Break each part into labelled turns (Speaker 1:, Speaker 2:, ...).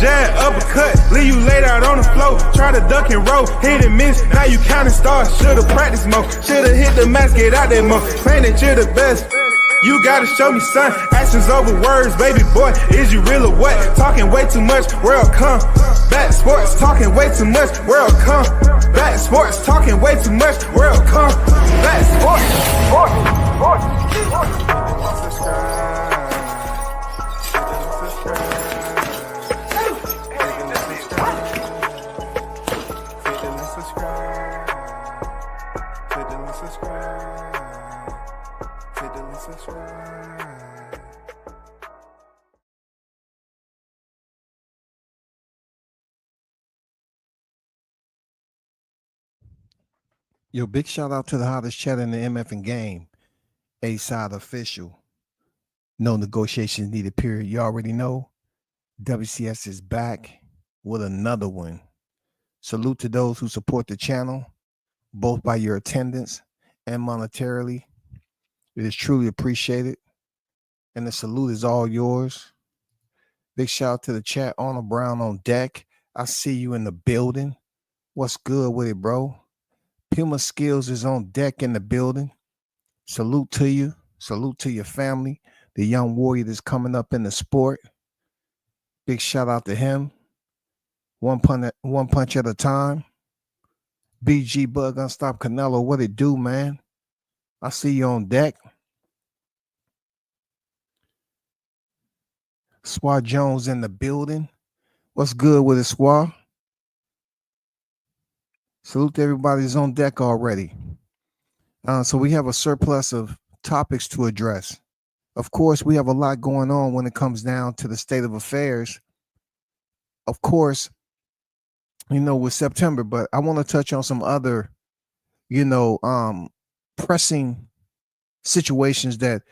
Speaker 1: jab, uppercut, leave you laid out on the floor. Try to duck and roll, hit and miss, now you counting stars. Should've practiced more, should've hit the mask, get out there more. Claim that you're the best. You gotta show me, son. Actions over words, baby boy. Is you real or what? Talking way too much, world come. Back sports, talking way too much, world come. Back sports, talking way too much, world come. Back sports,
Speaker 2: Yo, big shout out to the hottest chat in the MF game. A-side official. No negotiations needed, period. You already know. WCS is back with another one. Salute to those who support the channel, both by your attendance and monetarily. It is truly appreciated. And the salute is all yours. Big shout out to the chat. Arnold Brown on deck. I see you in the building. What's good with it, bro? Puma Skills is on deck in the building. Salute to you. Salute to your family. The young warrior that's coming up in the sport. Big shout out to him. One punch at a time. BG Bug Unstop Canelo. What it do, man? I see you on deck. Swar Jones in the building. What's good with it, Swar? Salute to everybody who's on deck already. So we have a surplus of topics to address. Of course, we have a lot going on when it comes down to the state of affairs. Of course, with September, but I want to touch on some other, pressing situations that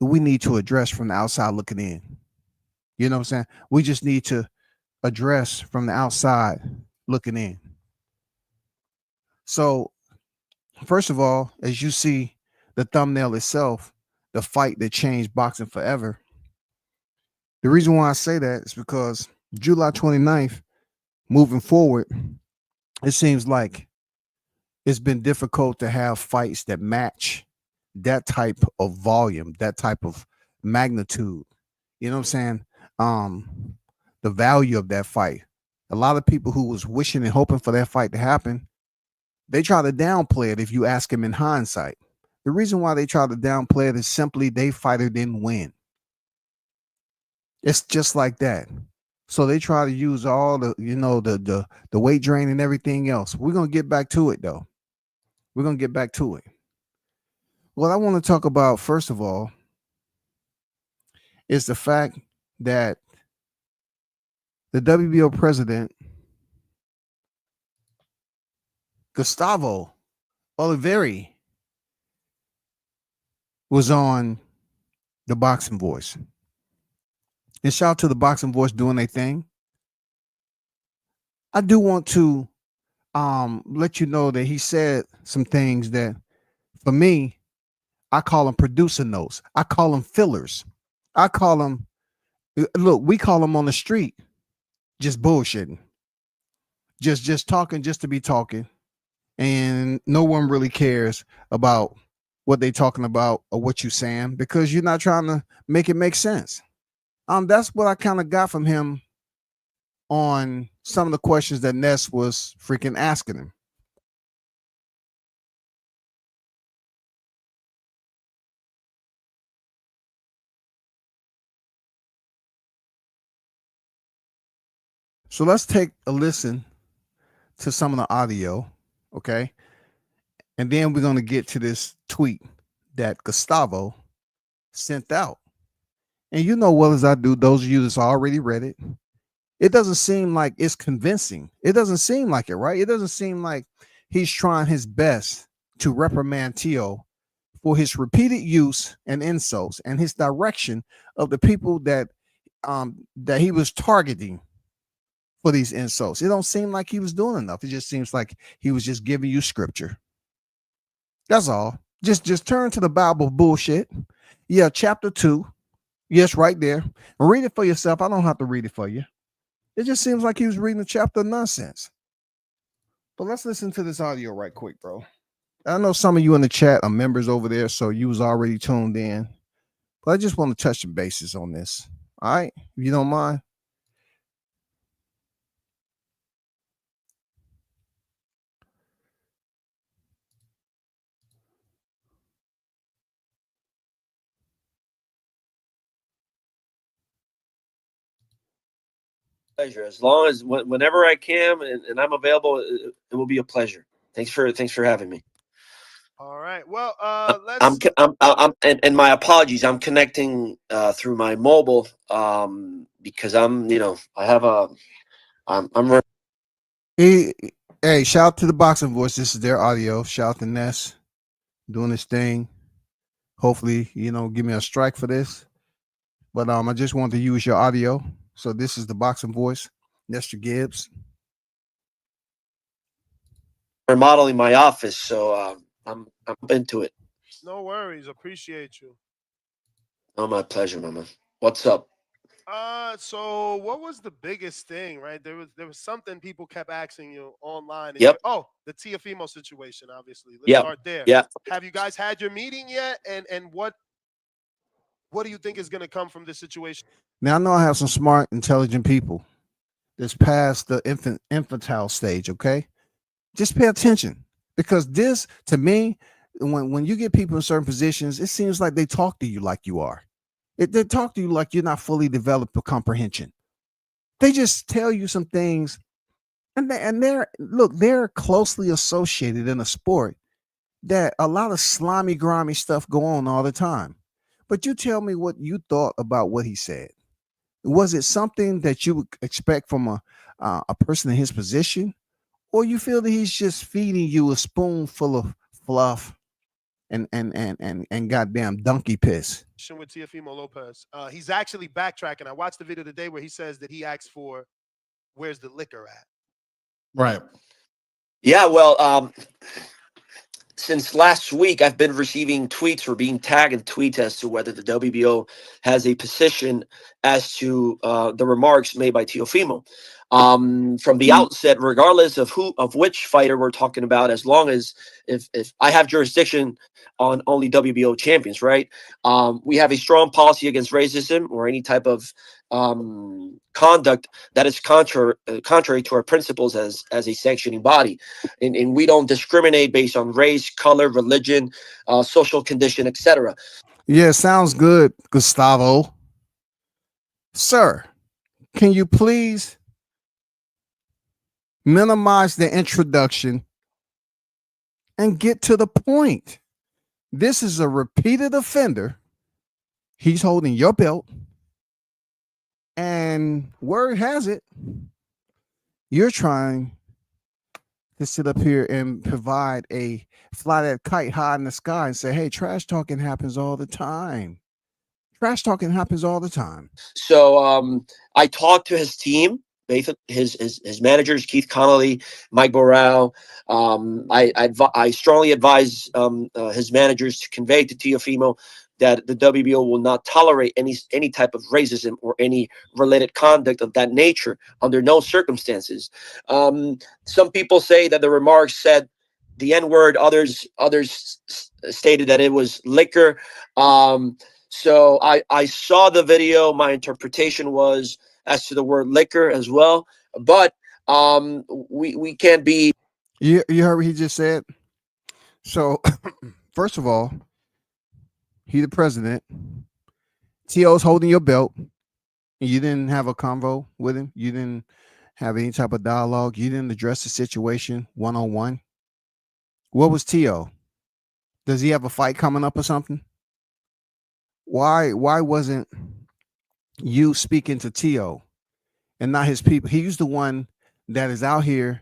Speaker 2: we need to address from the outside looking in. You know what I'm saying? We just need to address from the outside looking in. So, first of all, as you see the thumbnail itself, the fight that changed boxing forever. The reason why I say that is because July 29th, moving forward, it seems like it's been difficult to have fights that match that type of volume, that type of magnitude. You know what I'm saying? The value of that fight. A lot of people who was wishing and hoping for that fight to happen, they try to downplay it if you ask them in hindsight. The reason why they try to downplay it is simply they fighter didn't win. It's just like that. So they try to use all the, the weight drain and everything else. We're going to get back to it, though. We're going to get back to it. What I want to talk about, first of all, is the fact that the WBO president, Gustavo Oliveira, was on the Boxing Voice. And shout out to the Boxing Voice doing their thing. I do want to let you know that he said some things that, for me, I call them producer notes. I call them fillers. I call them, look, we call them on the street just bullshitting. Just talking just to be talking. And no one really cares about what they talking about or what you saying because you're not trying to make it make sense. That's what I kind of got from him on some of the questions that Ness was freaking asking him. So let's take a listen to some of the audio, okay? And then we're going to get to this tweet that Gustavo sent out. And you know well as I do, those of you that's already read it, it doesn't seem like it's convincing. It doesn't seem like it, right? It doesn't seem like he's trying his best to reprimand Teo for his repeated use and insults and his direction of the people that he was targeting for these insults. It don't seem like he was doing enough. It just seems like he was just giving you scripture. That's all. Just turn to the Bible bullshit. Yeah, chapter 2. Yes, right there. Read it for yourself. I don't have to read it for you. It just seems like he was reading a chapter of nonsense. But let's listen to this audio right quick, bro. I know some of you in the chat are members over there, so you was already tuned in. But I just want to touch the bases on this. All right, if you don't mind.
Speaker 3: Pleasure. As long as whenever I can and I'm available, it will be a pleasure. Thanks for having me.
Speaker 4: All right. Well,
Speaker 3: I'm and my apologies. I'm connecting through my mobile because I'm
Speaker 2: Hey, shout out to the Boxing Voice. This is their audio. Shout out to Ness doing this thing. Hopefully, give me a strike for this. But I just wanted to use your audio. So this is the Boxing Voice, Nestor Gibbs.
Speaker 3: remodeling my office, so I'm into it.
Speaker 4: No worries. Appreciate you.
Speaker 3: Oh, my pleasure, mama. What's up?
Speaker 4: So what was the biggest thing, right? There was something people kept asking you online.
Speaker 3: Yep.
Speaker 4: The Teofimo situation, obviously. Let's start there.
Speaker 3: Yeah.
Speaker 4: Have you guys had your meeting yet? And what do you think is going to come from this situation?
Speaker 2: Now I know I have some smart, intelligent people that's past the infantile stage. Okay, just pay attention, because this, to me, when you get people in certain positions, it seems like they talk to you like you are. They talk to you like you're not fully developed for comprehension. They just tell you some things, and they're closely associated in a sport that a lot of slimy, grimy stuff go on all the time. But you tell me what you thought about what he said. Was it something that you would expect from a person in his position, or you feel that he's just feeding you a spoonful of fluff and goddamn donkey piss?
Speaker 4: With Teofimo Lopez, he's actually backtracking. I watched the video today where he says that he asked for, "Where's the liquor at?"
Speaker 2: Right.
Speaker 3: Yeah. Well, since last week, I've been receiving tweets or being tagged in tweets as to whether the WBO has a position as to the remarks made by Teofimo. From the outset, regardless of which fighter we're talking about, as long as if I have jurisdiction on only WBO champions, right? We have a strong policy against racism or any type of conduct that is contrary to our principles as a sanctioning body, and we don't discriminate based on race, color, religion, social condition, etc.
Speaker 2: Yeah, sounds good, Gustavo. Sir, can you please minimize the introduction and get to the point? This is a repeated offender. He's holding your belt, and word has it, you're trying to sit up here and provide fly that kite high in the sky and say, hey, trash talking happens all the time. Trash talking happens all the time.
Speaker 3: So I talked to his team, his managers, Keith Connolly, Mike Borrell. I strongly advise his managers to convey to Teofimo that the WBO will not tolerate any type of racism or any related conduct of that nature under no circumstances. Some people say that the remarks said the N-word. Others stated that it was liquor. So I saw the video. My interpretation was as to the word liquor as well, but we can't be.
Speaker 2: You heard what he just said. So first of all, he the president. T.O.'s holding your belt. You didn't have a convo with him. You didn't have any type of dialogue. You didn't address the situation one-on-one. What was T.O.? Does he have a fight coming up or something? Why wasn't you speaking to T.O. and not his people? He's the one that is out here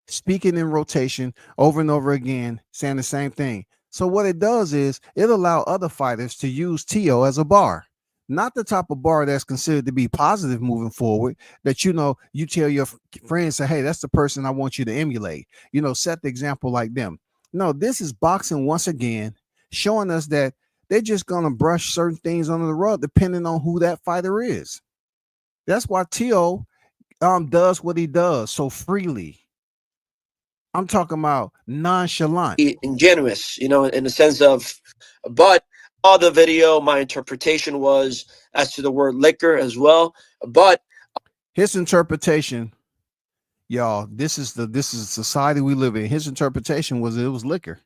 Speaker 2: speaking in rotation over and over again, saying the same thing. So what it does is it allows other fighters to use T.O. as a bar, not the type of bar that's considered to be positive moving forward, that, you tell your friends, say, hey, that's the person I want you to emulate, set the example like them. No, this is boxing once again, showing us that they're just going to brush certain things under the rug depending on who that fighter is. That's why T.O. does what he does so freely. I'm talking about nonchalant.
Speaker 3: Ingenuous, you know, in the sense of, but all the video, my interpretation was as to the word liquor as well. But
Speaker 2: His interpretation, y'all, this is the society we live in. His interpretation was it was liquor.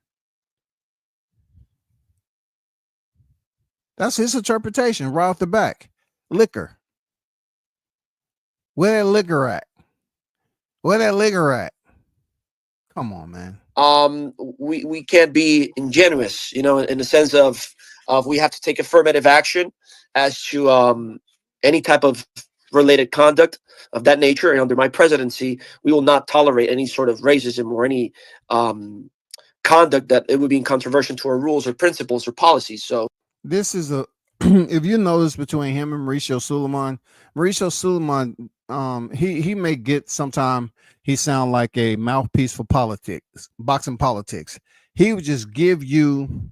Speaker 2: That's his interpretation right off the back. Liquor. Where that liquor at? Where that liquor at? Come on, man.
Speaker 3: we can't be ingenuous, you know, in the sense of we have to take affirmative action as to any type of related conduct of that nature. And under my presidency, we will not tolerate any sort of racism or any conduct that it would be in contravention to our rules or principles or policies. So
Speaker 2: this is a if you notice between him and Mauricio Suleiman, he may get sometime he sound like a mouthpiece for politics, boxing politics. He would just give you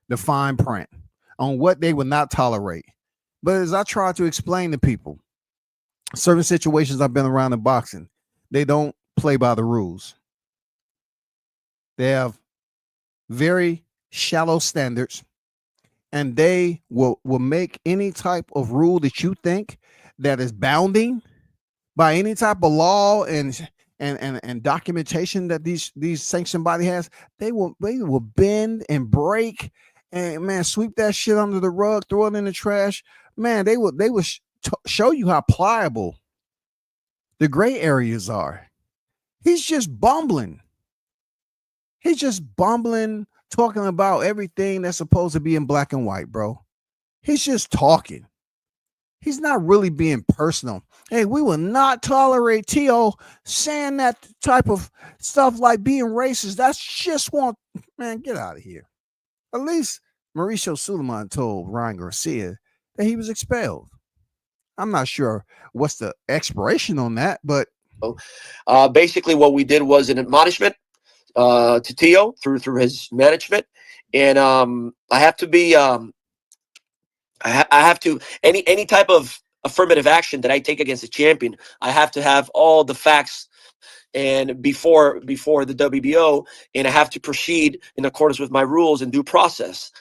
Speaker 2: the fine print on what they would not tolerate. But as I try to explain to people, certain situations I've been around in boxing, they don't play by the rules. They have very shallow standards, and they will make any type of rule that you think that is bounding by any type of law and documentation that these sanctioned body has. They will bend and break and, man, sweep that shit under the rug, throw it in the trash. Man, they will show you how pliable the gray areas are. He's just bumbling. Talking about everything that's supposed to be in black and white, bro. He's just talking. He's not really being personal. Hey, we will not tolerate Teo saying that type of stuff like being racist. That's just one, man, get out of here. At least Mauricio Suleiman told Ryan Garcia that he was expelled. I'm not sure what's the expiration on that, but
Speaker 3: basically what we did was an admonishment to Teo through his management. And I have to be I have to any type of affirmative action that I take against a champion, I have to have all the facts and before the WBO, and I have to proceed in accordance with my rules and due process.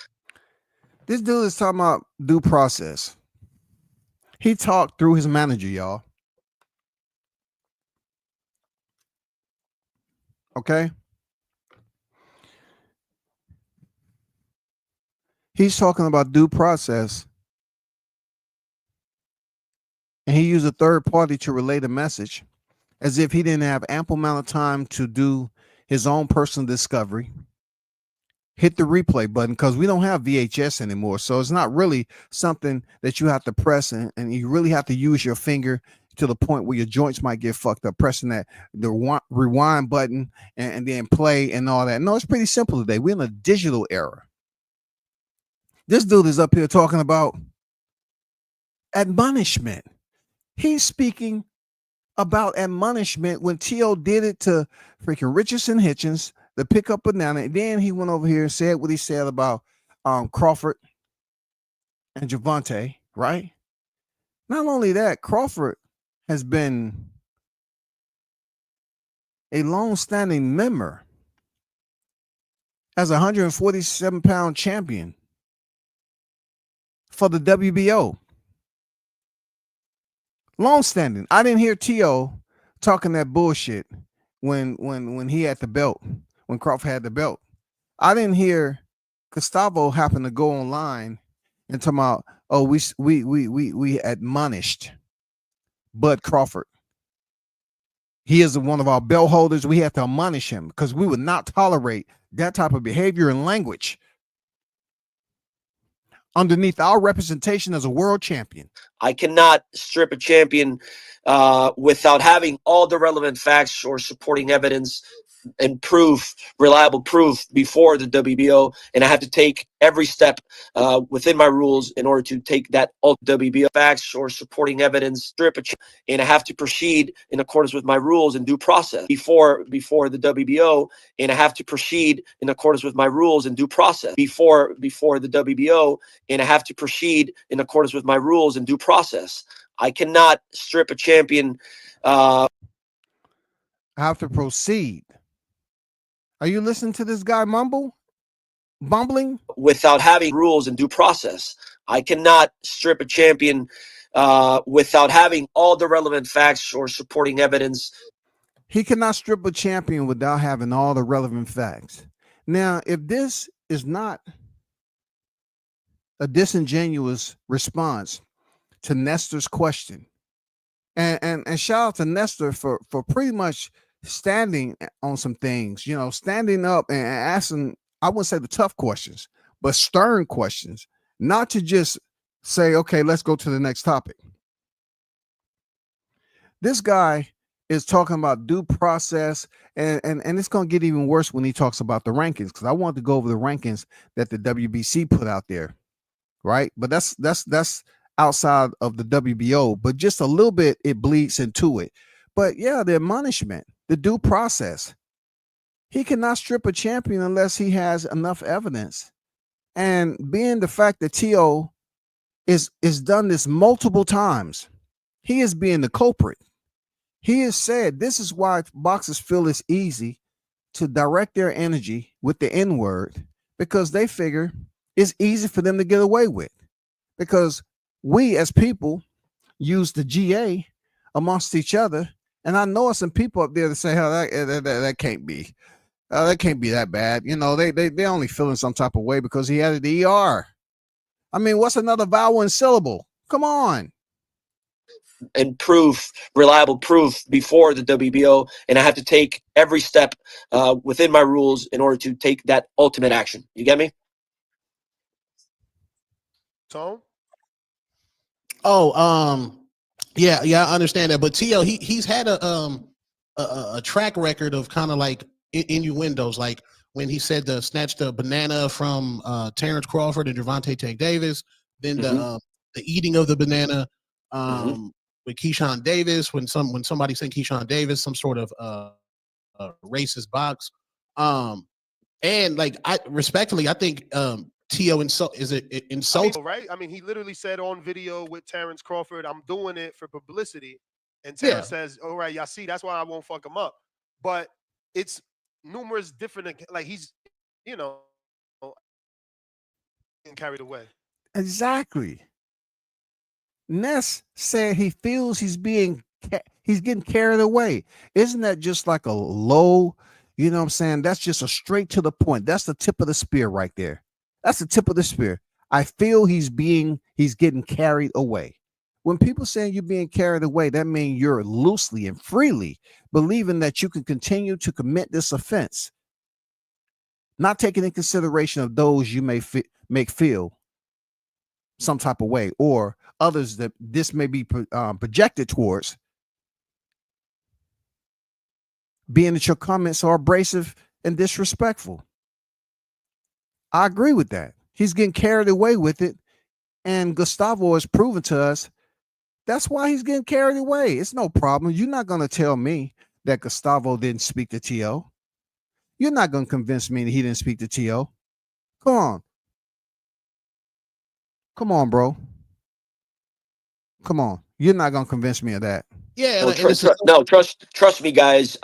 Speaker 2: This dude is talking about due process. He talked through his manager, y'all. Okay? He's talking about due process, and he used a third party to relay the message as if he didn't have ample amount of time to do his own personal discovery. Hit the replay button, because we don't have VHS anymore. So it's not really something that you have to press, and you really have to use your finger to the point where your joints might get fucked up, pressing the rewind button and then play and all that. No, it's pretty simple today. We're in a digital era. This dude is up here talking about admonishment. He's speaking about admonishment when Teo did it to freaking Richardson Hitchens, the pickup banana. And then he went over here and said what he said about Crawford and Javante, right? Not only that, Crawford has been a long-standing member as a 147-pound champion for the WBO. Long-standing. I didn't hear Teo talking that bullshit when he had the belt, when Crawford had the belt. I didn't hear Gustavo happen to go online and talk about, oh, we admonished Bud Crawford. He is one of our belt holders. We have to admonish him because we would not tolerate that type of behavior and language underneath our representation as a world champion.
Speaker 3: I cannot strip a champion without having all the relevant facts or supporting evidence and reliable proof before the WBO, and I have to take every step within my rules in order to take that all WBO facts or supporting evidence, and I have to proceed in accordance with my rules and due process before the WBO, and I have to proceed in accordance with my rules and due process before the WBO, and I have to proceed in accordance with my rules and due process. I cannot strip a champion uh,
Speaker 2: I have to proceed. Are you listening to this guy bumbling?
Speaker 3: without having rules and due process. I cannot strip a champion without having all the relevant facts or supporting evidence.
Speaker 2: He cannot strip a champion without having all the relevant facts. Now, if this is not a disingenuous response to Nestor's question, and shout out to Nestor for pretty much standing on some things, standing up and asking, I wouldn't say the tough questions, but stern questions, not to just say, okay, let's go to the next topic. This guy is talking about due process, and it's going to get even worse when he talks about the rankings, because I want to go over the rankings that the WBC put out there, right? But that's outside of the WBO, but just a little bit it bleeds into it. But yeah, the admonishment, the due process. He cannot strip a champion unless he has enough evidence. And being the fact that Teo is done this multiple times, he is being the culprit. He has said this is why boxers feel it's easy to direct their energy with the N word, because they figure it's easy for them to get away with. Because we as people use the GA amongst each other. And I know some people up there that say, "Oh, that can't be. That can't be that bad." They only feeling some type of way because he added the ER. I mean, what's another vowel and syllable? Come on.
Speaker 3: And proof, reliable proof before the WBO, and I have to take every step within my rules in order to take that ultimate action. You get me?
Speaker 4: Tone?
Speaker 5: Yeah, I understand that. But Tio, he's had a track record of kind of like innuendos, like when he said to snatch the banana from Terrence Crawford and Gervonta Tank Davis, then the eating of the banana with Keyshawn Davis, when somebody sent Keyshawn Davis some sort of racist box. And like I respectfully, I think Tio insults,
Speaker 4: right? I mean, he literally said on video with Terrence Crawford, "I'm doing it for publicity," and Terrence says, "All right, y'all see, that's why I won't fuck him up." But it's numerous different, like he's, you know, carried away.
Speaker 2: Exactly. Ness said he feels he's getting carried away. Isn't that just like a low, you know what I'm saying? That's just a straight to the point. That's the tip of the spear right there. That's the tip of the spear. I feel he's getting carried away. When people saying you're being carried away, that means you're loosely and freely believing that you can continue to commit this offense, not taking in consideration of those you may make feel some type of way, or others that this may be projected towards, being that your comments are abrasive and disrespectful. I agree with that. He's getting carried away with it, and Gustavo has proven to us that's why he's getting carried away. It's no problem. You're not going to tell me that Gustavo didn't speak to T.O. You're not going to convince me that he didn't speak to T.O. Come on, bro. Come on. You're not going to convince me of that.
Speaker 5: Yeah,
Speaker 3: No, trust me, guys.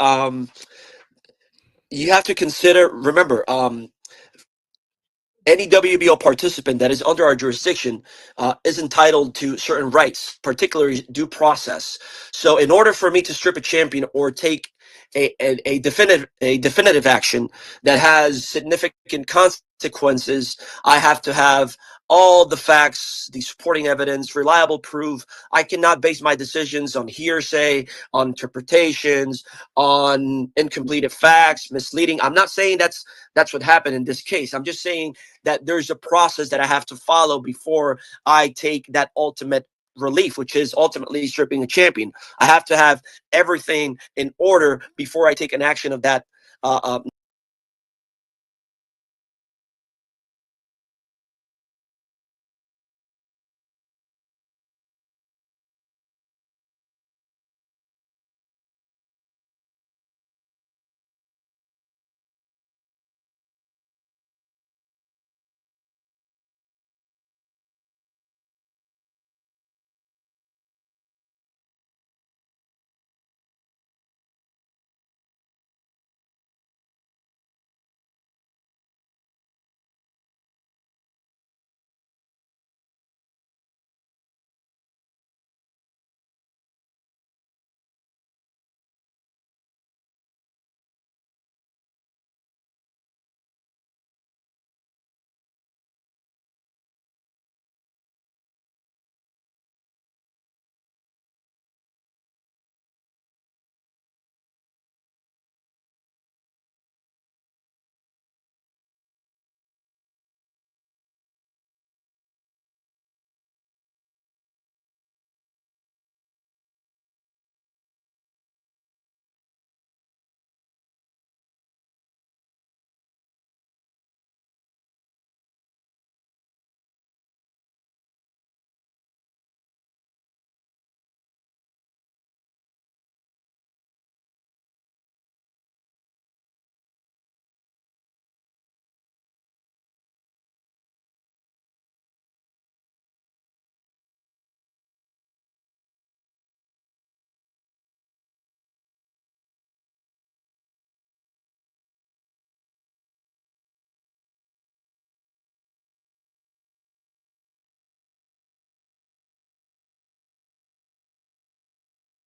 Speaker 3: You have to consider. Remember, any WBO participant that is under our jurisdiction is entitled to certain rights, particularly due process. So, in order for me to strip a champion or take a definitive action that has significant consequences, I have to have all the facts, the supporting evidence, reliable proof. I cannot base my decisions on hearsay, on interpretations, on incompleted facts, misleading. I'm not saying that's what happened in this case. I'm just saying that there's a process that I have to follow before I take that ultimate relief, which is ultimately stripping a champion. I have to have everything in order before I take an action of that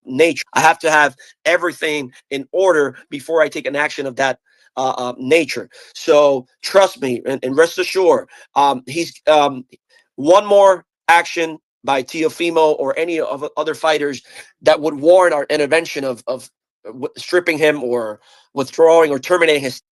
Speaker 3: nature. I have to have everything in order before I take an action of that nature. So trust me and rest assured, he's one more action by Teofimo or any of other fighters that would warrant our intervention of stripping him or withdrawing or terminating his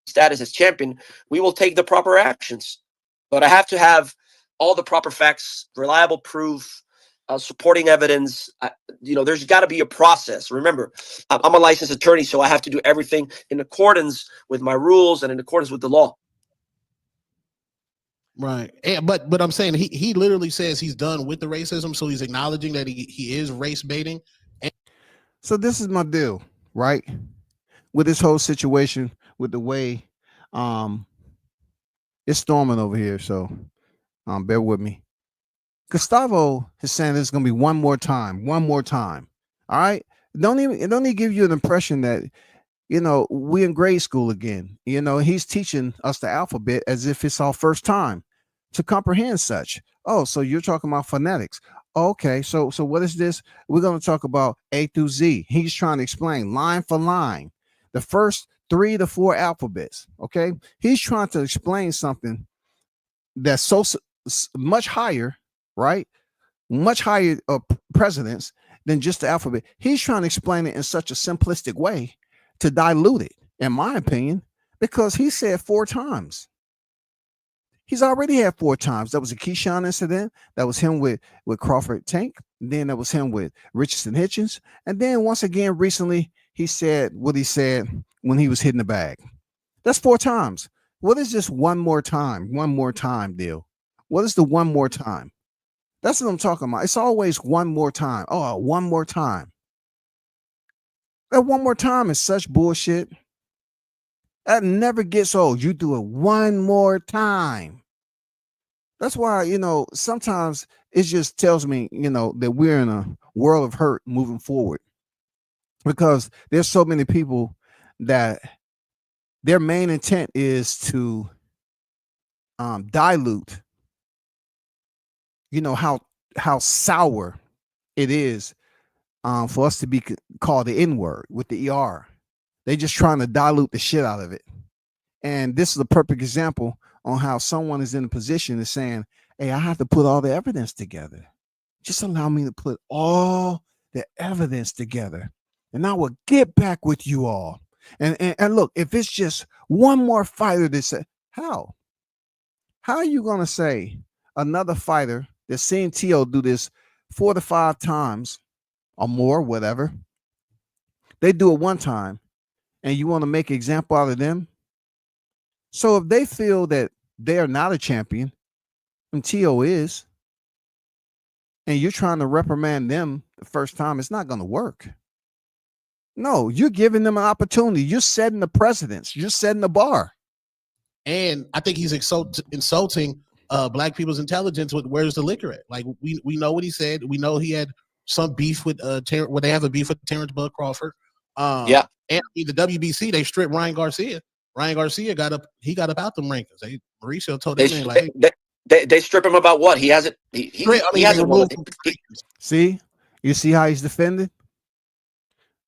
Speaker 3: status as champion, we will take the proper actions. But I have to have all the proper facts, reliable proof, supporting evidence. There's got to be a process. Remember, I'm a licensed attorney, so I have to do everything in accordance with my rules and in accordance with the law.
Speaker 5: Right. But I'm saying he literally says he's done with the racism, so he's acknowledging that he is race baiting.
Speaker 2: So this is my deal, right? With this whole situation, with the way it's storming over here, so bear with me. Gustavo is saying there's gonna be one more time. All right. Don't even give you an impression that we're in grade school again. He's teaching us the alphabet as if it's our first time to comprehend such. Oh, so you're talking about phonetics. Okay, so what is this? We're going to talk about A through Z. He's trying to explain line for line the first 3 to 4 alphabets. Okay, he's trying to explain something that's so much higher, right? Much higher precedence than just the alphabet. He's trying to explain it in such a simplistic way to dilute it, in my opinion, because he said 4 times. He's already had 4 times. That was a Keyshawn incident. That was him with Crawford Tank. Then that was him with Richardson Hitchens. And then once again, recently, he said what he said when he was hitting the bag. That's 4 times. What is this one more time deal? What is the one more time? That's what I'm talking about. It's always one more time. Oh, one more time. That one more time is such bullshit. That never gets old. You do it one more time. That's why, sometimes it just tells me, that we're in a world of hurt moving forward. Because there's so many people that their main intent is to dilute, how sour it is for us to be called the N-word with the ER. They're just trying to dilute the shit out of it. And this is a perfect example on how someone is in a position of saying, hey, I have to put all the evidence together. Just allow me to put all the evidence together. And I will get back with you all. And look, if it's just one more fighter that said, how are you going to say another fighter that's seen Teo do this 4 to 5 times or more, whatever, they do it one time, and you want to make an example out of them? So if they feel that they are not a champion, and Teo is, and you're trying to reprimand them the first time, it's not going to work. No, you're giving them an opportunity. You're setting the precedence. You're setting the bar.
Speaker 5: And I think he's insulting black people's intelligence with where's the liquor at? Like, we know what he said. We know he had some beef with they have a beef with Terrence Bud Crawford.
Speaker 3: Yeah.
Speaker 5: And the WBC, they stripped Ryan Garcia. Ryan Garcia got up. He got up out them rankings. Mauricio told that man like,
Speaker 3: they strip him about what he hasn't. He hasn't won.
Speaker 2: See, you see how he's defended.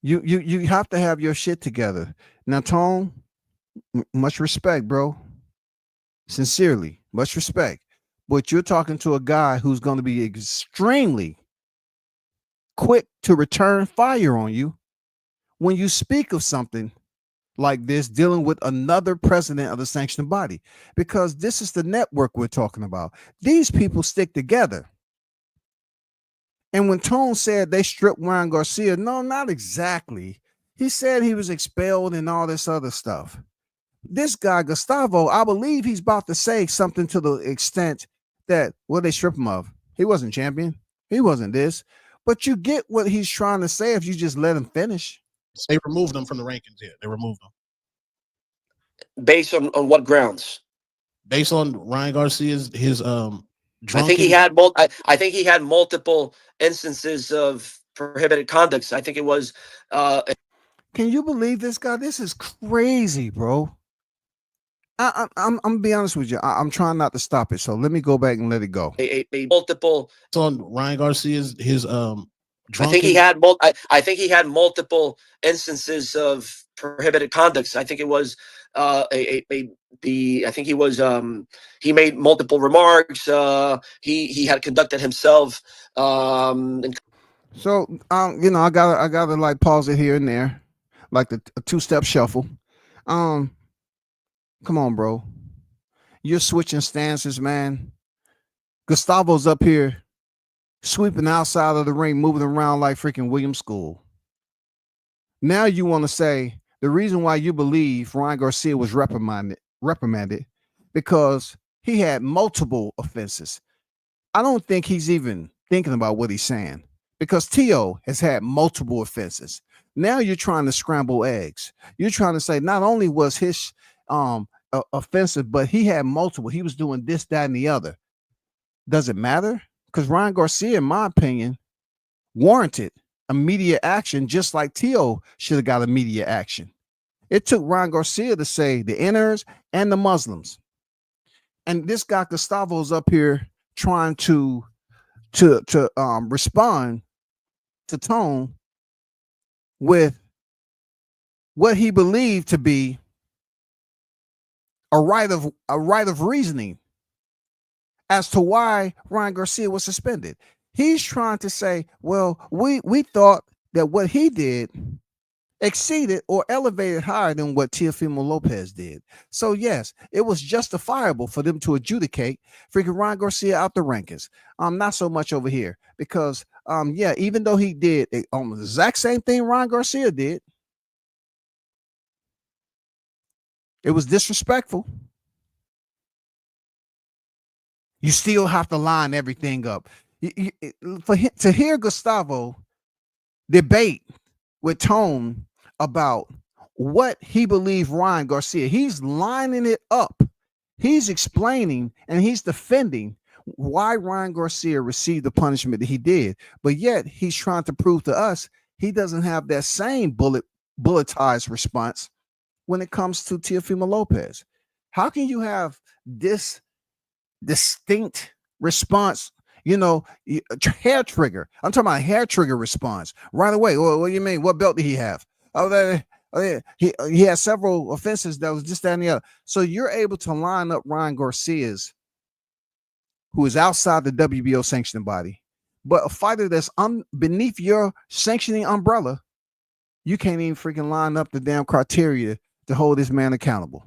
Speaker 2: You have to have your shit together. Now, Tone, much respect, bro. Sincerely, much respect. But you're talking to a guy who's going to be extremely quick to return fire on you when you speak of something like this, dealing with another president of the sanctioning body, because this is the network we're talking about. These people stick together. And when Tone said they stripped Ryan Garcia, no, not exactly. He said he was expelled and all this other stuff. This guy, Gustavo, I believe he's about to say something to the extent that, what they strip him of? He wasn't champion. He wasn't this. But you get what he's trying to say if you just let him finish.
Speaker 5: They removed them from the rankings. Yeah, they removed them.
Speaker 3: Based on what grounds?
Speaker 5: Based on Ryan Garcia's drunken.
Speaker 3: I think he had multiple instances of prohibited conducts. I think it was.
Speaker 2: Can you believe this guy? This is crazy, bro. I'm gonna be honest with you. I'm trying not to stop it, so let me go back and let it go.
Speaker 3: Multiple.
Speaker 5: It's on Ryan Garcia's drunken.
Speaker 3: I think he had multiple instances of prohibited conducts. I think it was he made multiple remarks. He had conducted himself.
Speaker 2: So I gotta like pause it here and there, like a two-step shuffle. Come on, bro. You're switching stances, man. Gustavo's up here sweeping outside of the ring, moving around like freaking William School. Now you want to say the reason why you believe Ryan Garcia was reprimanded because he had multiple offenses. I don't think he's even thinking about what he's saying, because Teo has had multiple offenses. Now you're trying to scramble eggs. You're trying to say not only was his offensive, but he had multiple. He was doing this, that, and the other. Does it matter? Because Ryan Garcia, in my opinion, warranted immediate action, just like Teo should have got immediate action. It took Ryan Garcia to say the inners and the Muslims. And this guy Gustavo's up here trying to respond to Tone with what he believed to be a right of reasoning as to why Ryan Garcia was suspended. He's trying to say, well, we thought that what he did exceeded or elevated higher than what Teofimo Lopez did. So yes, it was justifiable for them to adjudicate freaking Ryan Garcia out the rankings. Not so much over here, because even though he did the exact same thing Ryan Garcia did, it was disrespectful. You still have to line everything up. To hear Gustavo debate with Tone about what he believed Ryan Garcia, he's lining it up. He's explaining and he's defending why Ryan Garcia received the punishment that he did. But yet he's trying to prove to us he doesn't have that same bulletized response when it comes to Teofimo Lopez. How can you have this distinct response? Hair trigger. I'm talking about hair trigger response right away. Well, what do you mean? What belt did he have? He had several offenses that was just that and the other. So you're able to line up Ryan Garcia's, who is outside the WBO sanctioning body, but a fighter that's beneath your sanctioning umbrella. You can't even freaking line up the damn criteria to hold this man accountable.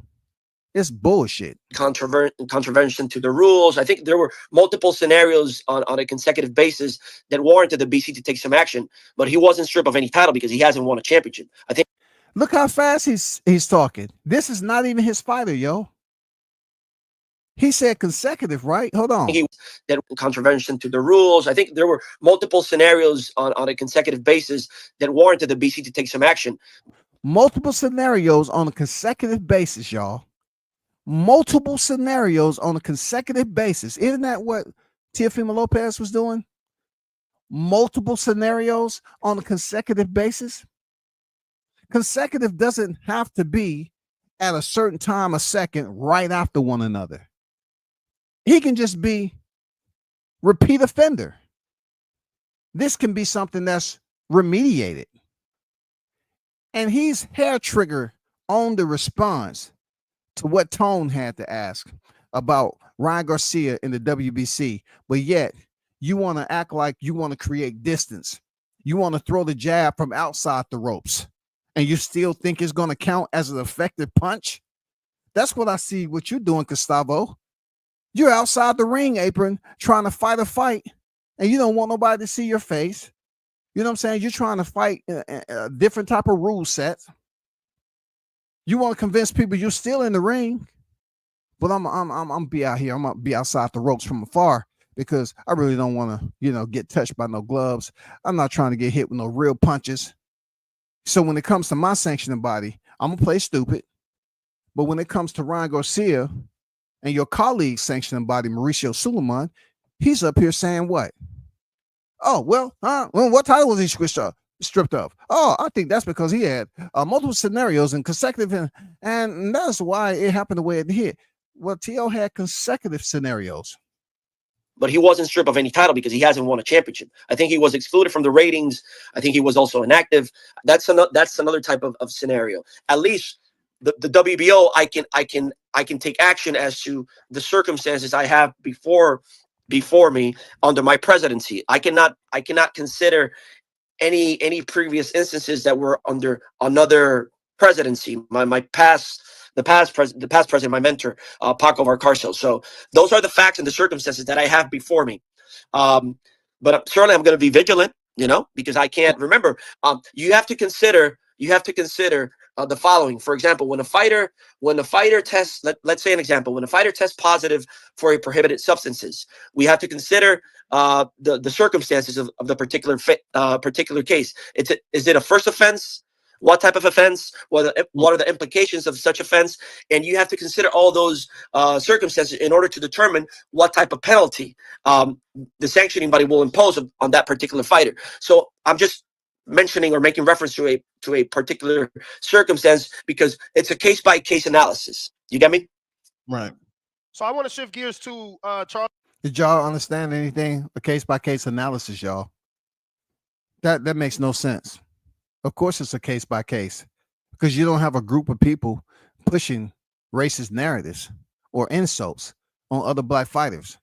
Speaker 2: It's bullshit.
Speaker 3: Contravention to the rules. I think there were multiple scenarios on a consecutive basis that warranted the BC to take some action, but he wasn't stripped of any title because he hasn't won a championship. I think.
Speaker 2: Look how fast he's talking. This is not even his fighter, yo. He said consecutive, right? Hold on.
Speaker 3: That contravention to the rules. I think there were multiple scenarios on a consecutive basis that warranted the BC to take some action.
Speaker 2: Multiple scenarios on a consecutive basis, y'all. Multiple scenarios on a consecutive basis. Isn't that what Teofimo Lopez was doing? Multiple scenarios on a consecutive basis. Consecutive doesn't have to be at a certain time, a second, right after one another. He can just be repeat offender. This can be something that's remediated. And he's hair trigger on the response to what Tone had to ask about Ryan Garcia in the WBC. But yet, you want to act like you want to create distance. You want to throw the jab from outside the ropes. And you still think it's going to count as an effective punch? That's what I see what you're doing, Gustavo. You're outside the ring apron trying to fight a fight, and you don't want nobody to see your face. You know what I'm saying? You're trying to fight a different type of rule set. You want to convince people you're still in the ring, but I'm be out here. I'm gonna be outside the ropes from afar because I really don't want to, get touched by no gloves. I'm not trying to get hit with no real punches. So when it comes to my sanctioning body, I'm gonna play stupid. But when it comes to Ryan Garcia and your colleague's sanctioning body, Mauricio Suleiman, he's up here saying what? Oh, well, what title was he stripped of? Oh, I think that's because he had multiple scenarios and consecutive, and that's why it happened the way it did. Well, T.O. had consecutive scenarios.
Speaker 3: But he wasn't stripped of any title because he hasn't won a championship. I think he was excluded from the ratings. I think he was also inactive. That's another type of scenario. At least the WBO, I can take action as to the circumstances I have before me under my presidency. I cannot consider any previous instances that were under another presidency. The past president, my mentor, Paco Varcarcel. So those are the facts and the circumstances that I have before me. But certainly I'm going to be vigilant, because I can't remember. You have to consider the following. For example, when a fighter tests, let's say an example, when a fighter tests positive for a prohibited substances, we have to consider the circumstances of the particular case. Is it a first offense? What type of offense? What are the implications of such offense? And you have to consider all those circumstances in order to determine what type of penalty the sanctioning body will impose on that particular fighter. So I'm just mentioning or making reference to a particular circumstance because it's a case-by-case analysis. You get me?
Speaker 5: Right.
Speaker 4: So I want to shift gears to Charles.
Speaker 2: Did y'all understand anything? A case-by-case analysis, y'all. That makes no sense. Of course it's a case-by-case because you don't have a group of people pushing racist narratives or insults on other black fighters.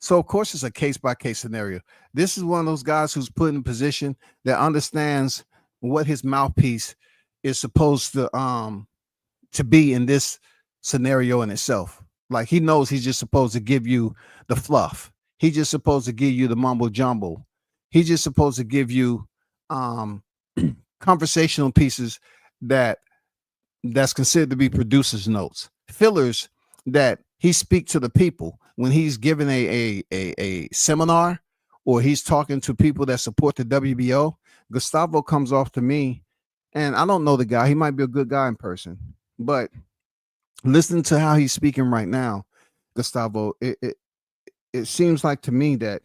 Speaker 2: So of course it's a case-by-case scenario. This is one of those guys who's put in a position that understands what his mouthpiece is supposed to be in this scenario in itself. Like he knows he's just supposed to give you the fluff. He's just supposed to give you the mumbo jumbo. He's just supposed to give you conversational pieces that's considered to be producer's notes, fillers that he speak to the people when he's giving a seminar or he's talking to people that support the WBO. Gustavo comes off to me, and I don't know the guy. He might be a good guy in person, but listening to how he's speaking right now, Gustavo, it seems like to me that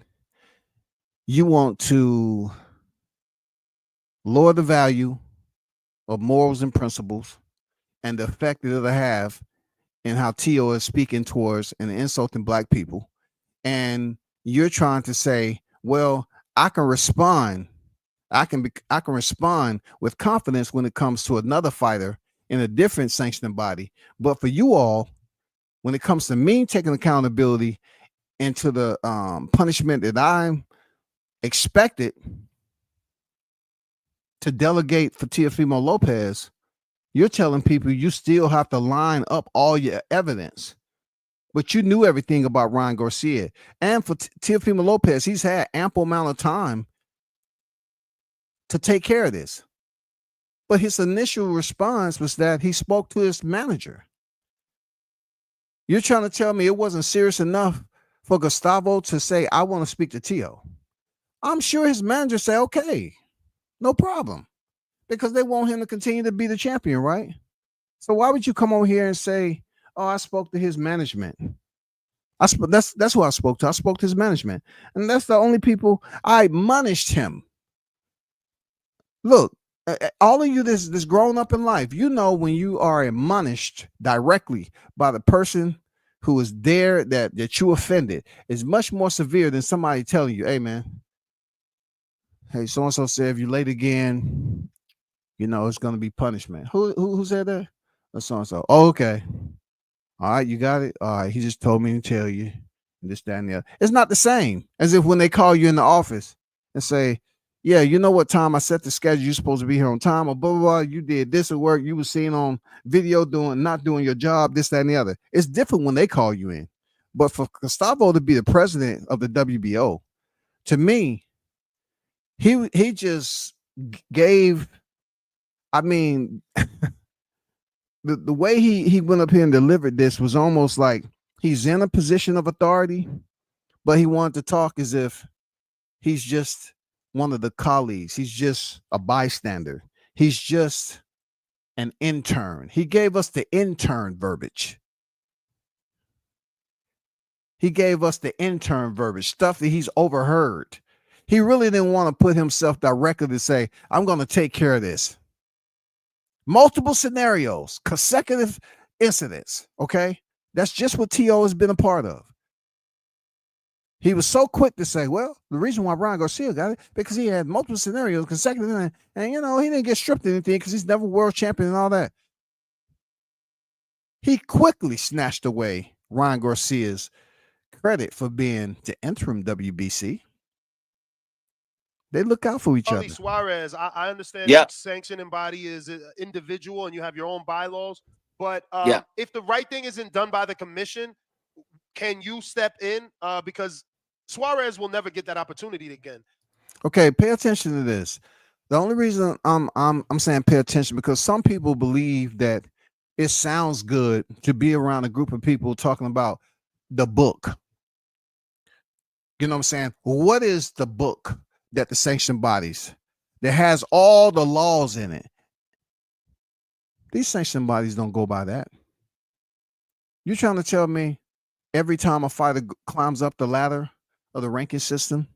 Speaker 2: you want to lower the value of morals and principles and the effect that it'll have in how Tio is speaking towards and insulting black people. And you're trying to say, well, I can respond. I can respond with confidence when it comes to another fighter in a different sanctioning body. But for you all, when it comes to me taking accountability into the punishment that I'm expected to delegate for Teofimo Lopez, you're telling people you still have to line up all your evidence. But you knew everything about Ryan Garcia. And for Teofimo Lopez, he's had ample amount of time to take care of this. But his initial response was that he spoke to his manager. You're trying to tell me it wasn't serious enough for Gustavo to say, I want to speak to Tio. I'm sure his manager said, okay, no problem, because they want him to continue to be the champion, right? So why would you come over here and say, oh, I spoke to his management? That's who I spoke to. I spoke to his management. And that's the only people I admonished him. Look, all of you that's grown up in life, you know, when you are admonished directly by the person who is there that you offended, is much more severe than somebody telling you, hey man, hey, so and so said if you late again, you know it's gonna be punishment. Who said that? So and so. Oh, okay. All right, you got it. All right, he just told me to tell you this, that, and the other. It's not the same as if when they call you in the office and say, yeah, you know what time I set the schedule, you're supposed to be here on time, or blah, blah, blah, you did this at work, you were seen on video not doing your job, this, that, and the other. It's different when they call you in. But for Gustavo to be the president of the WBO, to me, he just gave, I mean, the way he went up here and delivered this was almost like he's in a position of authority, but he wanted to talk as if he's just one of the colleagues. He's just a bystander. He's just an intern. He gave us the intern verbiage. He gave us the intern verbiage, stuff that he's overheard. He really didn't want to put himself directly to say, I'm going to take care of this. Multiple scenarios, consecutive incidents, okay? That's just what T.O. has been a part of. He was so quick to say, well, the reason why Ryan Garcia got it, because he had multiple scenarios consecutive, and you know, he didn't get stripped of anything because he's never world champion and all that. He quickly snatched away Ryan Garcia's credit for being the interim WBC. They look out for each other.
Speaker 4: Suarez, I understand
Speaker 3: Yeah.
Speaker 4: each sanctioning body is an individual and you have your own bylaws, but
Speaker 3: Yeah.
Speaker 4: if the right thing isn't done by the commission, can you step in? Because Suarez will never get that opportunity again.
Speaker 2: Okay, pay attention to this. The only reason I'm saying pay attention because some people believe that it sounds good to be around a group of people talking about the book. You know what I'm saying? What is the book that the sanction bodies that has all the laws in it? These sanction bodies don't go by that. You're trying to tell me every time a fighter climbs up the ladder of the ranking system,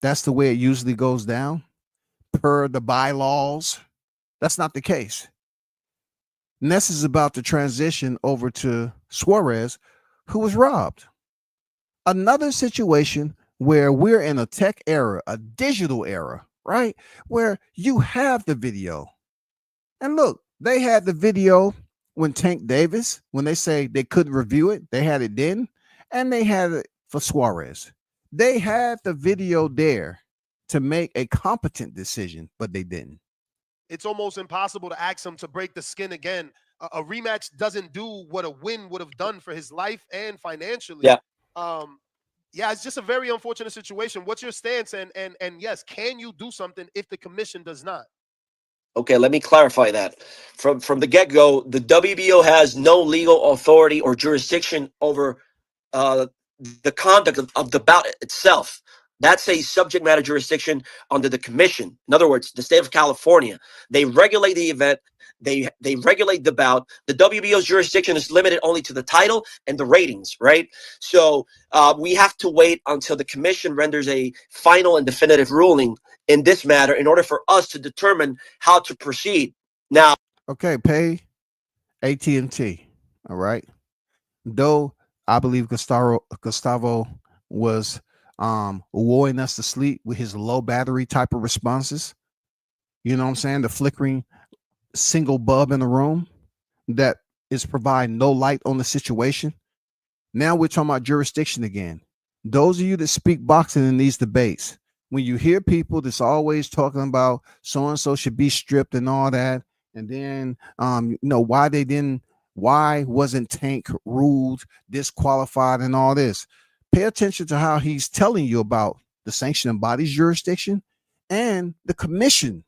Speaker 2: that's the way it usually goes down per the bylaws? That's not the case. Ness is about to transition over to Suarez, who was robbed. Another situation where we're in a tech era, a digital era, right? Where you have the video. And look, they had the video when Tank Davis, when they say they couldn't review it, they had it then, and they had it for Suarez. They had the video there to make a competent decision, but they didn't.
Speaker 4: It's almost impossible to ask him to break the skin again. A rematch doesn't do what a win would have done for his life and financially.
Speaker 3: Yeah.
Speaker 4: Yeah, it's just a very unfortunate situation. What's your stance? And yes, can you do something if the commission does not?
Speaker 3: Okay, let me clarify that. From the get-go, the WBO has no legal authority or jurisdiction over the conduct of the bout itself. That's a subject matter jurisdiction under the commission. In other words, the state of California. They regulate the event. They regulate the bout. The WBO's jurisdiction is limited only to the title and the ratings, right? So we have to wait until the commission renders a final and definitive ruling in this matter in order for us to determine how to proceed. Now,
Speaker 2: okay, pay AT&T, all right? Though I believe Gustavo was luring us to sleep with his low battery type of responses. You know what I'm saying? The flickering single bulb in the room that is providing no light on the situation. Now we're talking about jurisdiction again. Those of you that speak boxing in these debates, when you hear people that's always talking about so-and-so should be stripped and all that, and then you know, why wasn't Tank ruled disqualified and all this? Pay attention to how he's telling you about the sanctioning body's jurisdiction and the commission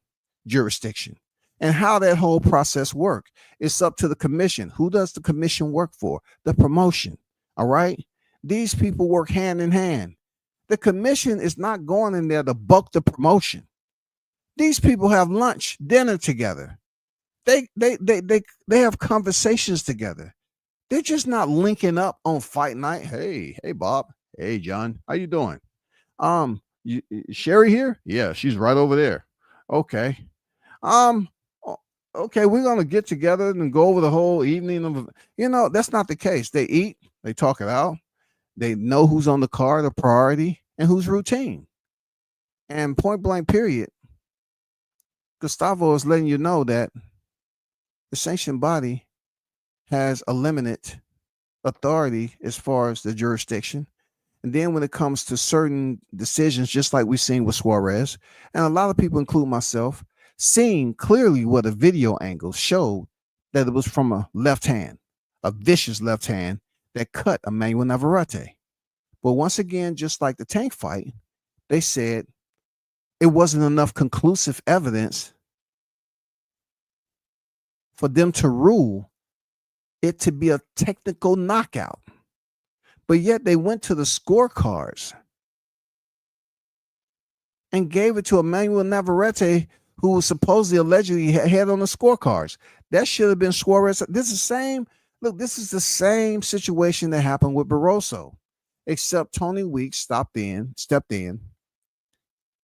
Speaker 2: jurisdiction and how that whole process works. It's up to the commission. Who does the commission work for? The promotion. All right. These people work hand in hand. The commission is not going in there to buck the promotion. These people have lunch, dinner together. They have conversations together. They're just not linking up on fight night. Hey Bob. Hey John, how you doing? Sherry here? Yeah, she's right over there. Okay. Okay, we're gonna get together and go over the whole evening of, that's not the case. They eat, they talk it out, they know who's on the card, a priority, and who's routine. And point blank period, Gustavo is letting you know that the sanctioned body has a limited authority as far as the jurisdiction. And then when it comes to certain decisions, just like we've seen with Suarez, and a lot of people, include myself, seeing clearly what a video angle showed that it was from a left hand, a vicious left hand that cut Emmanuel Navarrete. But once again, just like the Tank fight, they said it wasn't enough conclusive evidence for them to rule it to be a technical knockout. But yet they went to the scorecards and gave it to Emmanuel Navarrete, who was supposedly allegedly had on the scorecards. That should have been Suarez. This is the same situation that happened with Barroso, except Tony Weeks stepped in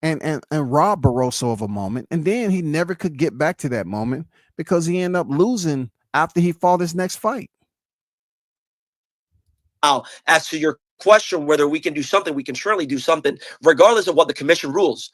Speaker 2: and robbed Barroso of a moment. And then he never could get back to that moment because he ended up losing after he fought his next fight.
Speaker 3: Now, as to your question, whether we can do something, we can surely do something, regardless of what the commission rules.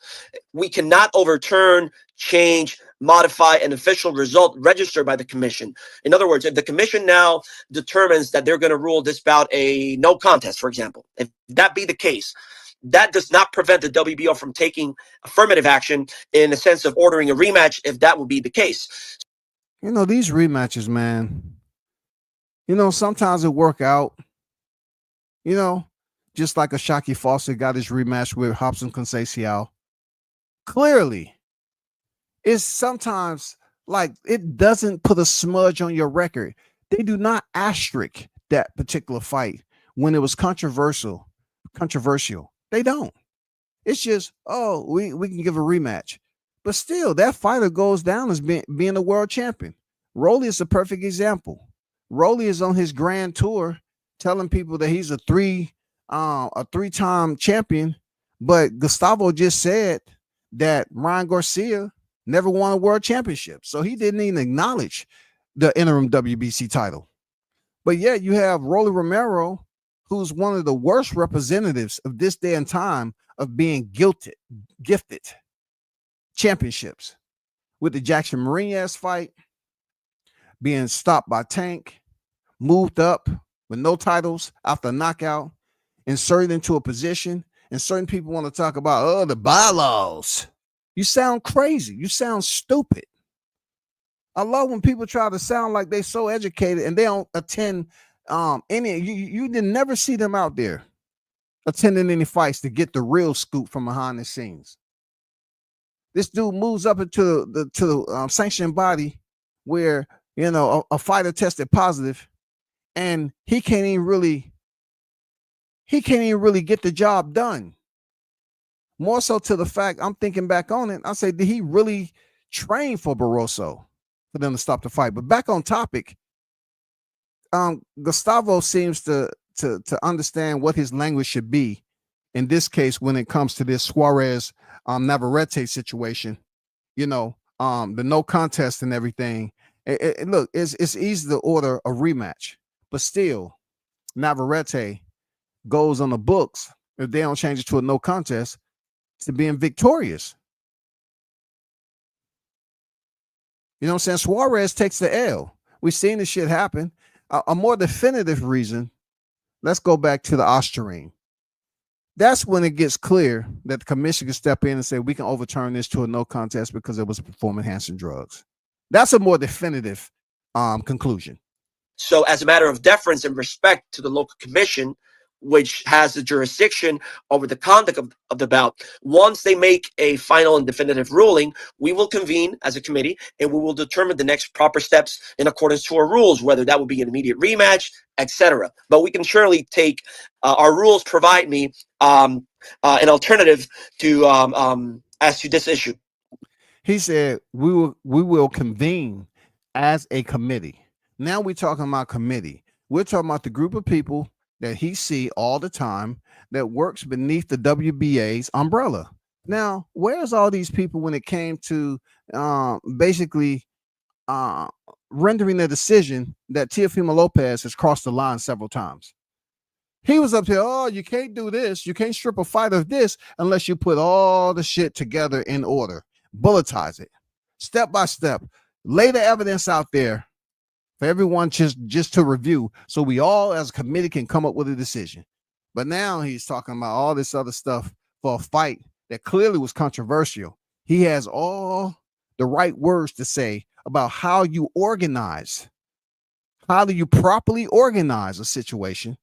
Speaker 3: We cannot overturn, change, modify an official result registered by the commission. In other words, if the commission now determines that they're going to rule this bout a no contest, for example, if that be the case, that does not prevent the WBO from taking affirmative action in the sense of ordering a rematch, if that would be the case.
Speaker 2: These rematches, man, sometimes it work out. Just like a Shaki Fawcett got his rematch with Robson Conceição. Clearly, it's sometimes like it doesn't put a smudge on your record. They do not asterisk that particular fight when it was controversial. They don't. It's just, we can give a rematch. But still, that fighter goes down as being a world champion. Rolly is a perfect example. Rolly is on his grand tour telling people that he's a three-time champion, but Gustavo just said that Ryan Garcia never won a world championship, so he didn't even acknowledge the interim WBC title. But yet you have Rolly Romero, who's one of the worst representatives of this day and time of being gifted championships, with the Jackson Marinez fight, being stopped by Tank, moved up with no titles after a knockout, inserted into a position, and certain people want to talk about, the bylaws. You sound crazy. You sound stupid. I love when people try to sound like they're so educated and they don't attend any. You didn't never see them out there attending any fights to get the real scoop from behind the scenes. This dude moves up into the sanctioned body where a fighter tested positive. And he can't even really get the job done. More so to the fact, I'm thinking back on it, I say, did he really train for Barroso for them to stop the fight? But back on topic, Gustavo seems to understand what his language should be in this case when it comes to this Suarez Navarrete situation. The no contest and everything. Look, it's easy to order a rematch. But still, Navarrete goes on the books, if they don't change it to a no contest, to being victorious. You know what I'm saying? Suarez takes the L. We've seen this shit happen. A more definitive reason, let's go back to the Ostarine. That's when it gets clear that the commission can step in and say, we can overturn this to a no contest because it was performance-enhancing drugs. That's a more definitive conclusion.
Speaker 3: So as a matter of deference and respect to the local commission, which has the jurisdiction over the conduct of the bout, once they make a final and definitive ruling, we will convene as a committee and we will determine the next proper steps in accordance to our rules, whether that would be an immediate rematch, etc. But we can surely take, our rules provide me an alternative to as to this issue.
Speaker 2: He said, we will convene as a committee. Now we're talking about committee. We're talking about the group of people that he see all the time that works beneath the WBA's umbrella. Now, where's all these people when it came to basically rendering the decision that Teofimo Lopez has crossed the line several times? He was up there, oh, you can't do this. You can't strip a fight of this unless you put all the shit together in order. Bulletize it, step by step. Lay the evidence out there for everyone just to review, so we all as a committee can come up with a decision. But now he's talking about all this other stuff for a fight that clearly was controversial. He has all the right words to say about how you organize. How do you properly organize a situation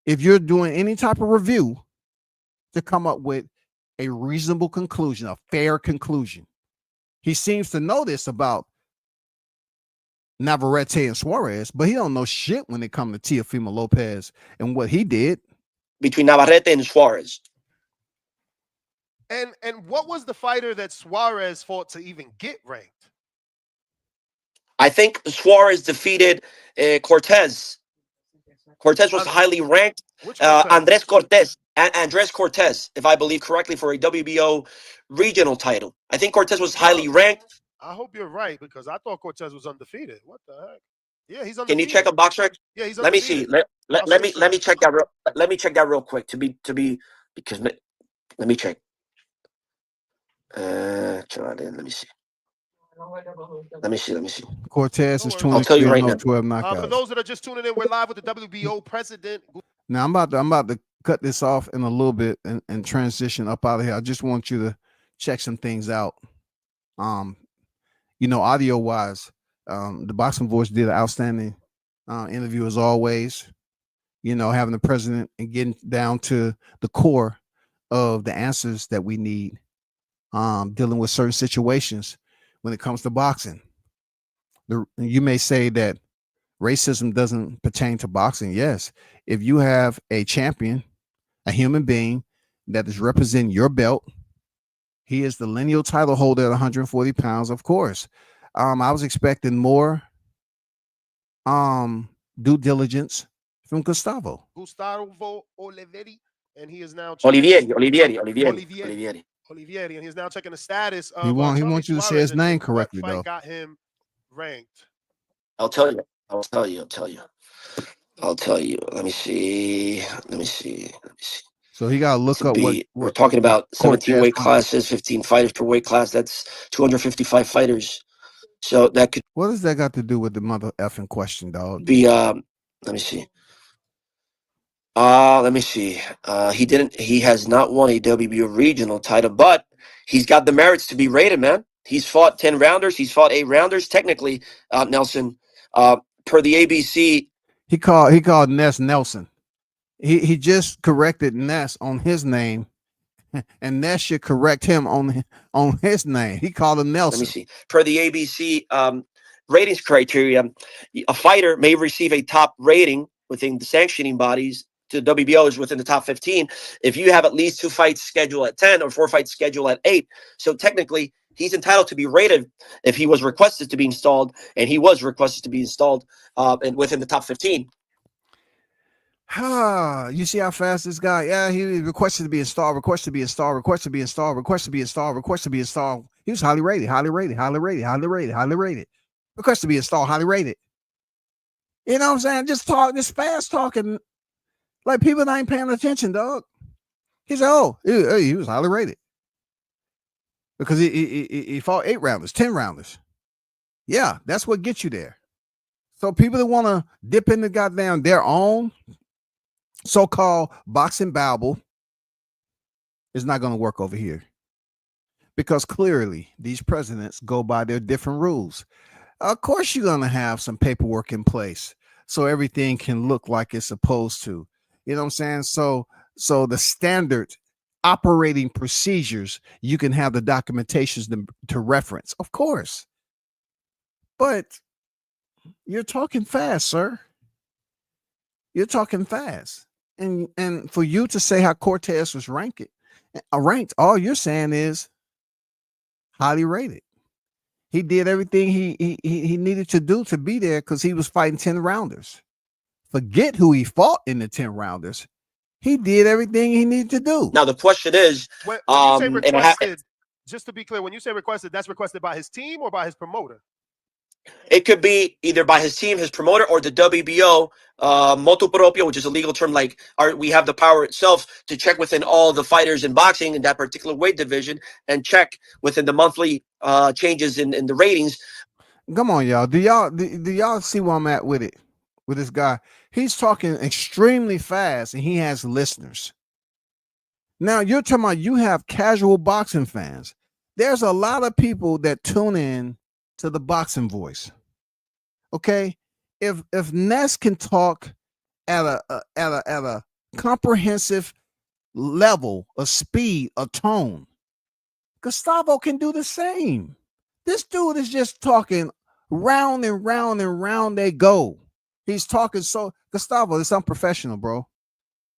Speaker 2: if you're doing any type of review to come up with a reasonable conclusion, a fair conclusion? He seems to know this about Navarrete and Suarez, but he don't know shit when it comes to Teofimo Lopez and what he did.
Speaker 3: Between Navarrete and Suarez.
Speaker 4: And what was the fighter that Suarez fought to even get ranked?
Speaker 3: I think Suarez defeated Cortez. Cortez was highly ranked. Andres Cortez, if I believe correctly, for a WBO regional title. I think Cortez was highly ranked.
Speaker 4: I hope you're right, because I thought Cortez was undefeated. What the heck? Yeah, he's undefeated.
Speaker 3: Can you check a box rec?
Speaker 4: Yeah, he's
Speaker 3: undefeated. Let me see. Let me check that. Let me check that real quick because let me check. Let me see. Let me see.
Speaker 2: Cortez is 23.
Speaker 3: I'll tell you right now.
Speaker 2: 12 knockouts.
Speaker 4: For those that are just tuning in, we're live with the WBO president.
Speaker 2: Now I'm about to cut this off in a little bit and transition up out of here. I just want you to check some things out. Audio wise, the Boxing Voice did an outstanding interview as always. Having the president and getting down to the core of the answers that we need, dealing with certain situations when it comes to boxing. You may say that racism doesn't pertain to boxing. Yes, if you have a champion, a human being that is representing your belt, he is the lineal title holder at 140 pounds, of course. I was expecting more due diligence from Gustavo
Speaker 4: Olivieri, and he is now Olivieri, and he's now checking the status of.
Speaker 2: He wants you to say his name correctly, though.
Speaker 4: Got him ranked.
Speaker 3: I'll tell you. Let me see.
Speaker 2: So he got to look up what
Speaker 3: we're talking about. 17 weight classes, 15 fighters per weight class. That's 255 fighters. So that could.
Speaker 2: What does that got to do with the mother effing question, dog?
Speaker 3: Be let me see. Let me see. He has not won a WBO regional title, but he's got the merits to be rated, man. He's fought 10 rounders. He's fought 8 rounders. Technically, Nelson, per the ABC.
Speaker 2: He called Ness Nelson. He just corrected Ness on his name, and Ness should correct him on his name. He called him Nelson.
Speaker 3: Let me see. Per the ABC ratings criteria, a fighter may receive a top rating within the sanctioning bodies. To WBO is within the top 15 if you have at least 2 fights scheduled at 10 or 4 fights scheduled at 8. So technically, he's entitled to be rated if he was requested to be installed, and he was requested to be installed and within the top 15.
Speaker 2: You see how fast this guy? Yeah, he requested to be installed. He was highly rated. Requested to be installed, highly rated. You know what I'm saying? Just fast talking. Like people ain't paying attention, dog. He said, "Oh, he was highly rated because he fought 8 rounders, 10 rounders. Yeah, that's what gets you there. So people that want to dip into goddamn their own so-called boxing Bible is not going to work over here, because clearly these presidents go by their different rules. Of course, you're going to have some paperwork in place so everything can look like it's supposed to. You know what I'm saying? So the standard operating procedures, you can have the documentations to reference, of course. But you're talking fast, sir. You're talking fast. And for you to say how Cortez was ranked, all you're saying is highly rated. He did everything he needed to do to be there because he was fighting 10 rounders. Forget who he fought in the 10 rounders. He did everything he needed to do.
Speaker 3: Now the question is,
Speaker 4: when you say
Speaker 3: and
Speaker 4: requested, just to be clear, when you say requested, that's requested by his team or by his promoter?
Speaker 3: it could be either by his team, his promoter, or the WBO, motu proprio, which is a legal term. Like, we have the power itself to check within all the fighters in boxing in that particular weight division and check within the monthly changes in the ratings.
Speaker 2: Come on, y'all. Do y'all see where I'm at with it? With this guy, he's talking extremely fast, and he has listeners. Now you're talking about you have casual boxing fans. There's a lot of people that tune in to the boxing voice. Okay, if Ness can talk at a comprehensive level of speed, a tone, Gustavo can do the same. This dude is just talking round and round and round they go. He's talking so Gustavo, it's unprofessional, bro.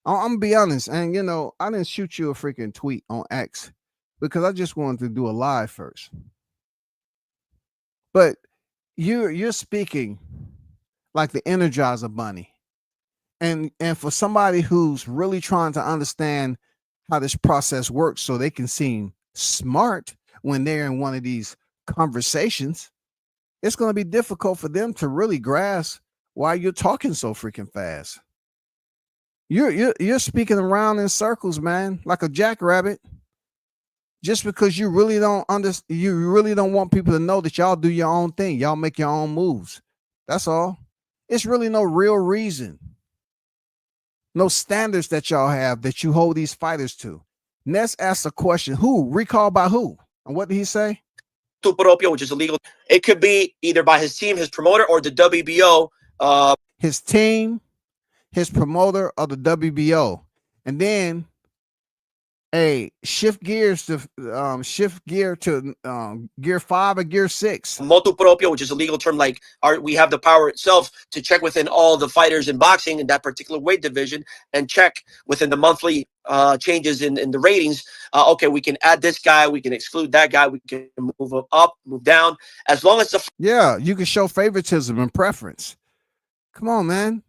Speaker 2: I'm gonna be honest, and you know, I didn't shoot you a freaking tweet on X because I just wanted to do a live first. But you're speaking like the Energizer Bunny, and for somebody who's really trying to understand how this process works, so they can seem smart when they're in one of these conversations, it's going to be difficult for them to really grasp why you're talking so freaking fast. You're speaking around in circles, man, like a jackrabbit. Just because you really don't you really don't want people to know that y'all do your own thing. Y'all make your own moves. That's all. It's really no real reason. No standards that y'all have that you hold these fighters to. Ness asked a question. Who? Recall by who? And what did he say?
Speaker 3: Which is illegal. It could be either by his team, his promoter, or the WBO.
Speaker 2: His team, his promoter, or the WBO. And then shift gear to gear 5 or gear 6.
Speaker 3: Motu proprio, which is a legal term. Like, we have the power itself to check within all the fighters in boxing in that particular weight division and check within the monthly changes in the ratings. Okay, we can add this guy, we can exclude that guy, we can move up, move down, as long as
Speaker 2: you can show favoritism and preference. Come on, man.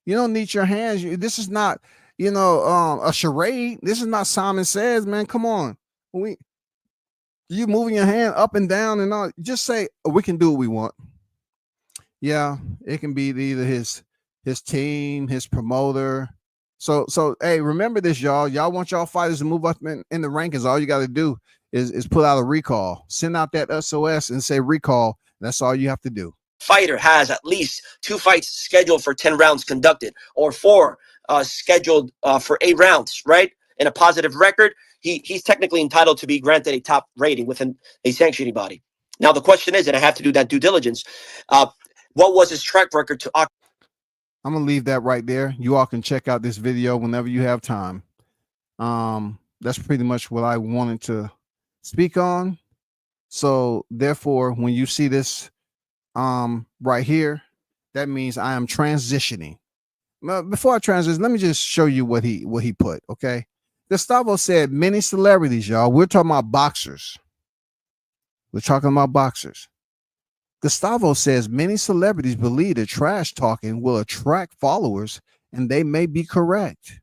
Speaker 2: You don't need your hands. This is not, a charade. This is not Simon Says, man. Come on. You moving your hand up and down and all. Just say, we can do what we want. Yeah, it can be either his team, his promoter. So hey, remember this, y'all. Y'all want y'all fighters to move up in the rankings. All you got to do is put out a recall. Send out that SOS and say recall. That's all you have to do.
Speaker 3: Fighter has at least 2 fights scheduled for 10 rounds conducted, or 4 scheduled for 8 rounds, right? In a positive record, he's technically entitled to be granted a top rating within a sanctioning body. Now the question is, and I have to do that due diligence, what was his track record to?
Speaker 2: I'm gonna leave that right there. You all can check out this video whenever you have time. That's pretty much what I wanted to speak on. So therefore, when you see this right here, that means I am transitioning. Before I transition, let me just show you what he put. Okay, Gustavo said many celebrities, y'all. We're talking about boxers. Gustavo says many celebrities believe that trash talking will attract followers, and they may be correct,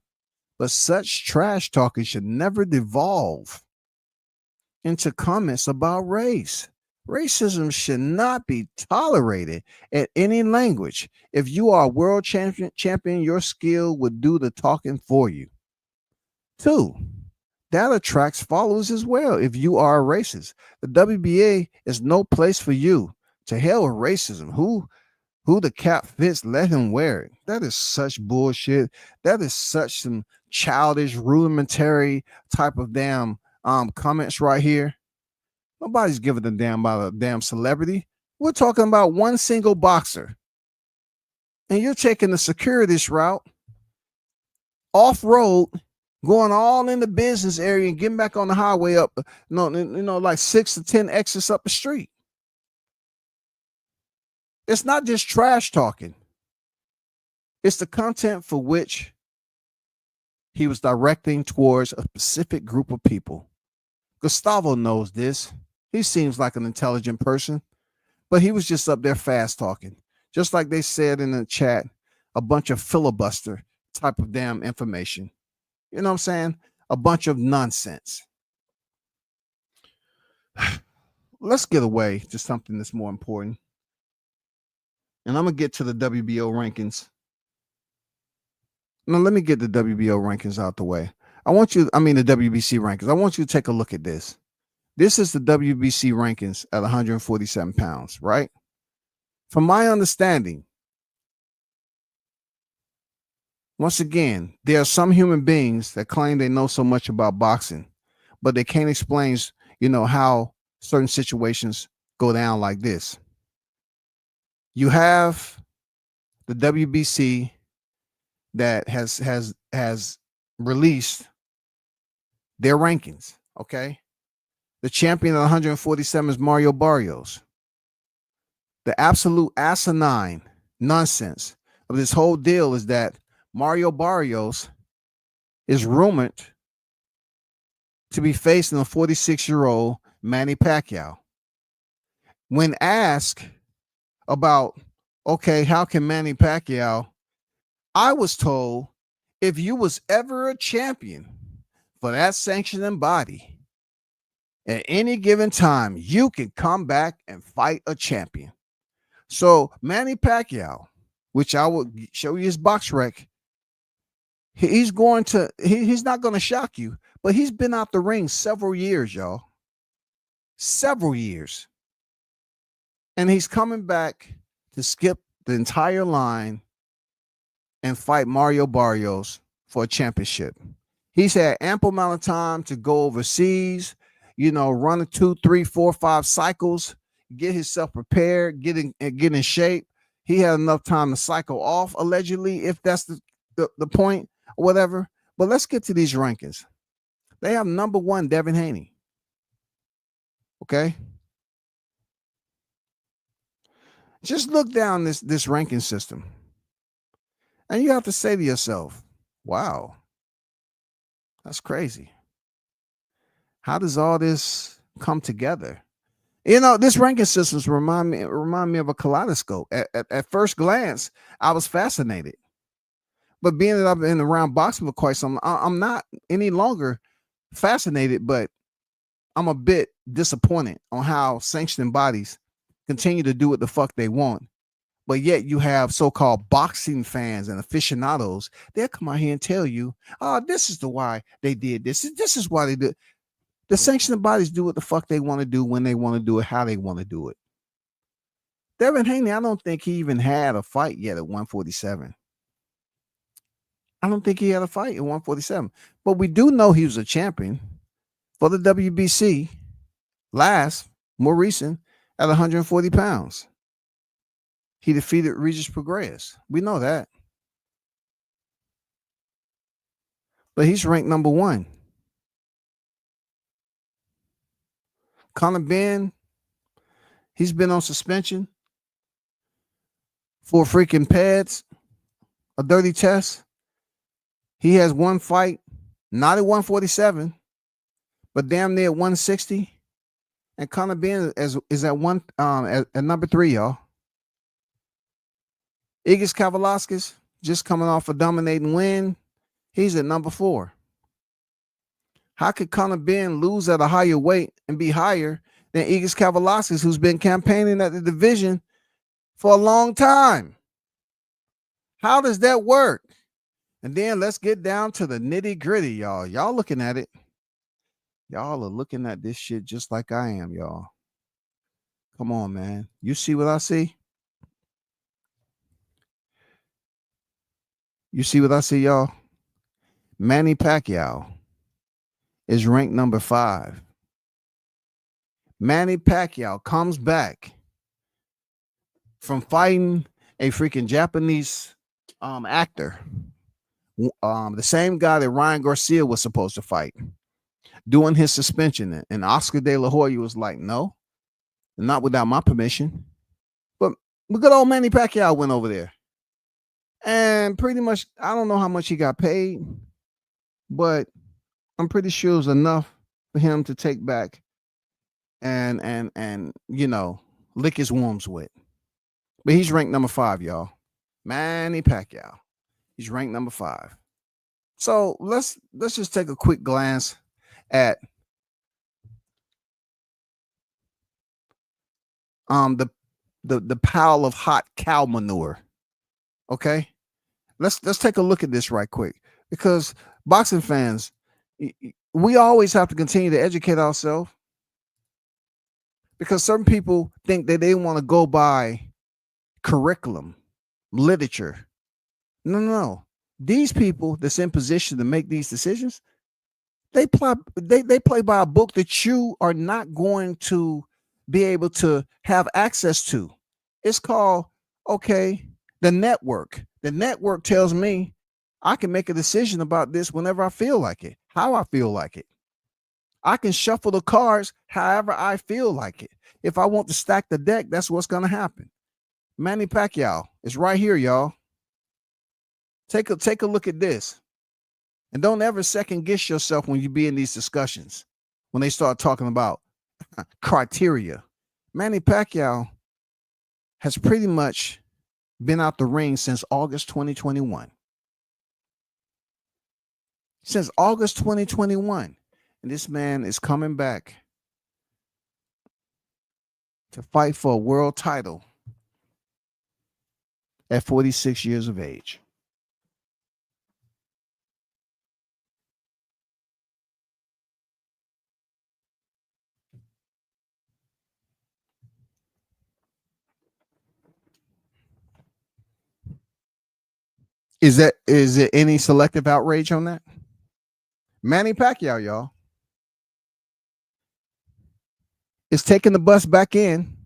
Speaker 2: but such trash talking should never devolve into comments about race. Racism should not be tolerated at any language. If you are a world champion, your skill would do the talking for you. 2, that attracts followers as well. If you are a racist, the WBA is no place for you. To hell with racism. Who the cap fits, let him wear it. That is such bullshit. That is such some childish, rudimentary type of damn comments right here. Nobody's giving a damn about a damn celebrity. We're talking about one single boxer. And you're taking the circuitous route, off-road, going all in the business area and getting back on the highway up, like 6 to 10 exits up the street. It's not just trash talking. It's the content for which he was directing towards a specific group of people. Gustavo knows this. He seems like an intelligent person, but he was just up there fast talking. Just like they said in the chat, a bunch of filibuster type of damn information. You know what I'm saying? A bunch of nonsense. Let's get away to something that's more important. And I'm going to get to the WBO rankings. Now, let me get the WBO rankings out the way. The WBC rankings. I want you to take a look at this. This is the WBC rankings at 147 pounds, right? From my understanding, once again, there are some human beings that claim they know so much about boxing, but they can't explain, how certain situations go down like this. You have the WBC that has released their rankings, okay? The champion at 147 is Mario Barrios. The absolute asinine nonsense of this whole deal is that Mario Barrios is rumored to be facing a 46-year-old Manny Pacquiao. When asked about, okay, how can Manny Pacquiao, I was told if you was ever a champion for that sanctioning body, at any given time, you can come back and fight a champion. So Manny Pacquiao, which I will show you his box rec, he's not going to shock you, but he's been out the ring several years, y'all. Several years. And he's coming back to skip the entire line and fight Mario Barrios for a championship. He's had ample amount of time to go overseas, run 2, 3, 4, 5 cycles, get himself prepared, get in shape. He had enough time to cycle off, allegedly, if that's the point or whatever. But let's get to these rankings. They have number 1, Devin Haney. Okay? Just look down this ranking system. And you have to say to yourself, wow, that's crazy. How does all this come together? This ranking systems remind me of a kaleidoscope. At first glance, I was fascinated. But being that I've been around boxing for quite some, I'm not any longer fascinated, but I'm a bit disappointed on how sanctioning bodies continue to do what the fuck they want. But yet you have so-called boxing fans and aficionados. They'll come out here and tell you, oh, this is the why they did this. This is why they did. The sanctioning bodies do what the fuck they want to do, when they want to do it, how they want to do it. Devin Haney, I don't think he even had a fight yet at 147. I don't think he had a fight at 147. But we do know he was a champion for the WBC more recent, at 140 pounds. He defeated Regis Prograis. We know that. But he's ranked number 1. Conor Benn, he's been on suspension for freaking pads, a dirty test. He has one fight, not at 147, but damn near 160. And Conor Benn is at number 3, y'all. Igis Kavalauskas, just coming off a dominating win, he's at number 4. How could Conor Benn lose at a higher weight and be higher than Igis Kavalauskas, who's been campaigning at the division for a long time? How does that work? And then let's get down to the nitty gritty, y'all. Y'all looking at it. Y'all are looking at this shit just like I am, y'all. Come on, man. You see what I see? You see what I see, y'all? Manny Pacquiao is ranked number 5. Manny Pacquiao comes back from fighting a freaking Japanese actor, the same guy that Ryan Garcia was supposed to fight, during his suspension. And Oscar De La Hoya was like, no, not without my permission. But good old Manny Pacquiao went over there. And pretty much, I don't know how much he got paid, but I'm pretty sure it was enough for him to take back and lick his wounds with. But he's ranked number 5, y'all. Manny Pacquiao. He's ranked number 5. So let's just take a quick glance at the pile of hot cow manure. Okay, let's take a look at this right quick, because boxing fans, we always have to continue to educate ourselves, because certain people think that they want to go by curriculum, literature. No. These people that's in position to make these decisions, they play by a book that you are not going to be able to have access to. It's called, okay, the network. The network tells me I can make a decision about this whenever I feel like it, how I feel like it. I can shuffle the cards however I feel like it. If I want to stack the deck, that's what's going to happen. Manny Pacquiao is right here, y'all. Take a look at this. And don't ever second guess yourself when you be in these discussions, when they start talking about criteria. Manny Pacquiao has pretty much been out the ring since August 2021. Since August 2021. And this man is coming back to fight for a world title at 46 years of age. Is it any selective outrage on that? Manny Pacquiao, y'all, is taking the bus back in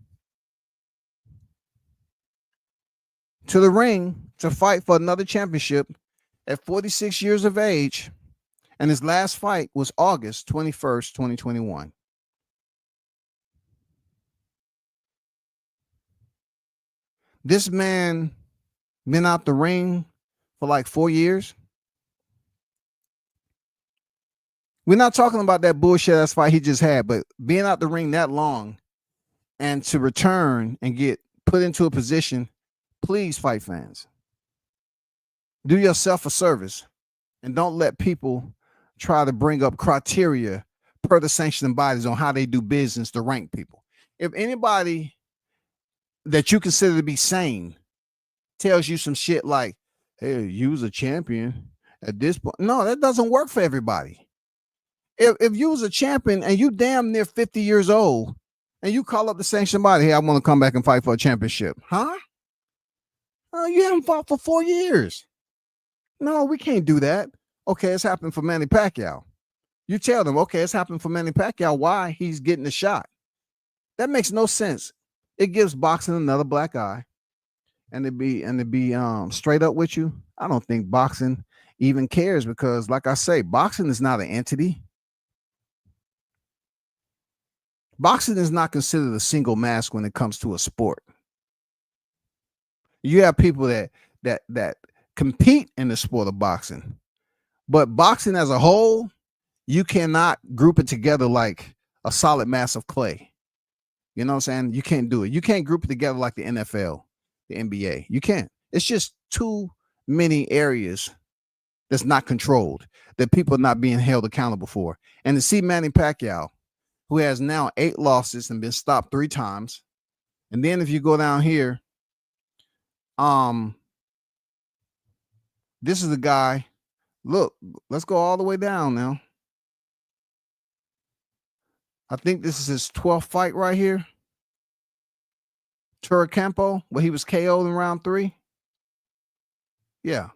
Speaker 2: to the ring to fight for another championship at 46 years of age. And his last fight was August 21st, 2021. This man been out the ring for like 4 years. We're not talking about that bullshit ass fight he just had, but being out the ring that long and to return and get put into a position, please, fight fans, do yourself a service and don't let people try to bring up criteria per the sanctioning bodies on how they do business to rank people. If anybody that you consider to be sane tells you some shit like, hey, you was a champion at this point. No, that doesn't work for everybody. If you was a champion and you damn near 50 years old and you call up the sanctioning body, hey, I want to come back and fight for a championship. Huh? You haven't fought for 4 years. No, we can't do that. Okay, it's happened for Manny Pacquiao. You tell them, okay, it's happened for Manny Pacquiao, why he's getting the shot. That makes no sense. It gives boxing another black eye. And to be straight up with you, I don't think boxing even cares, because, like I say, boxing is not an entity. Boxing is not considered a single mask when it comes to a sport. You have people that compete in the sport of boxing, but boxing as a whole, you cannot group it together like a solid mass of clay. You know what I'm saying? You can't do it. You can't group it together like the NFL. The NBA. You can't. It's just too many areas that's not controlled, that people are not being held accountable for. And to see Manny Pacquiao, who has now 8 losses and been stopped 3 times. And then if you go down here, this is the guy. Look, let's go all the way down now. I think this is his 12th fight right here. Turki, where he was KO'd in round 3. Yeah.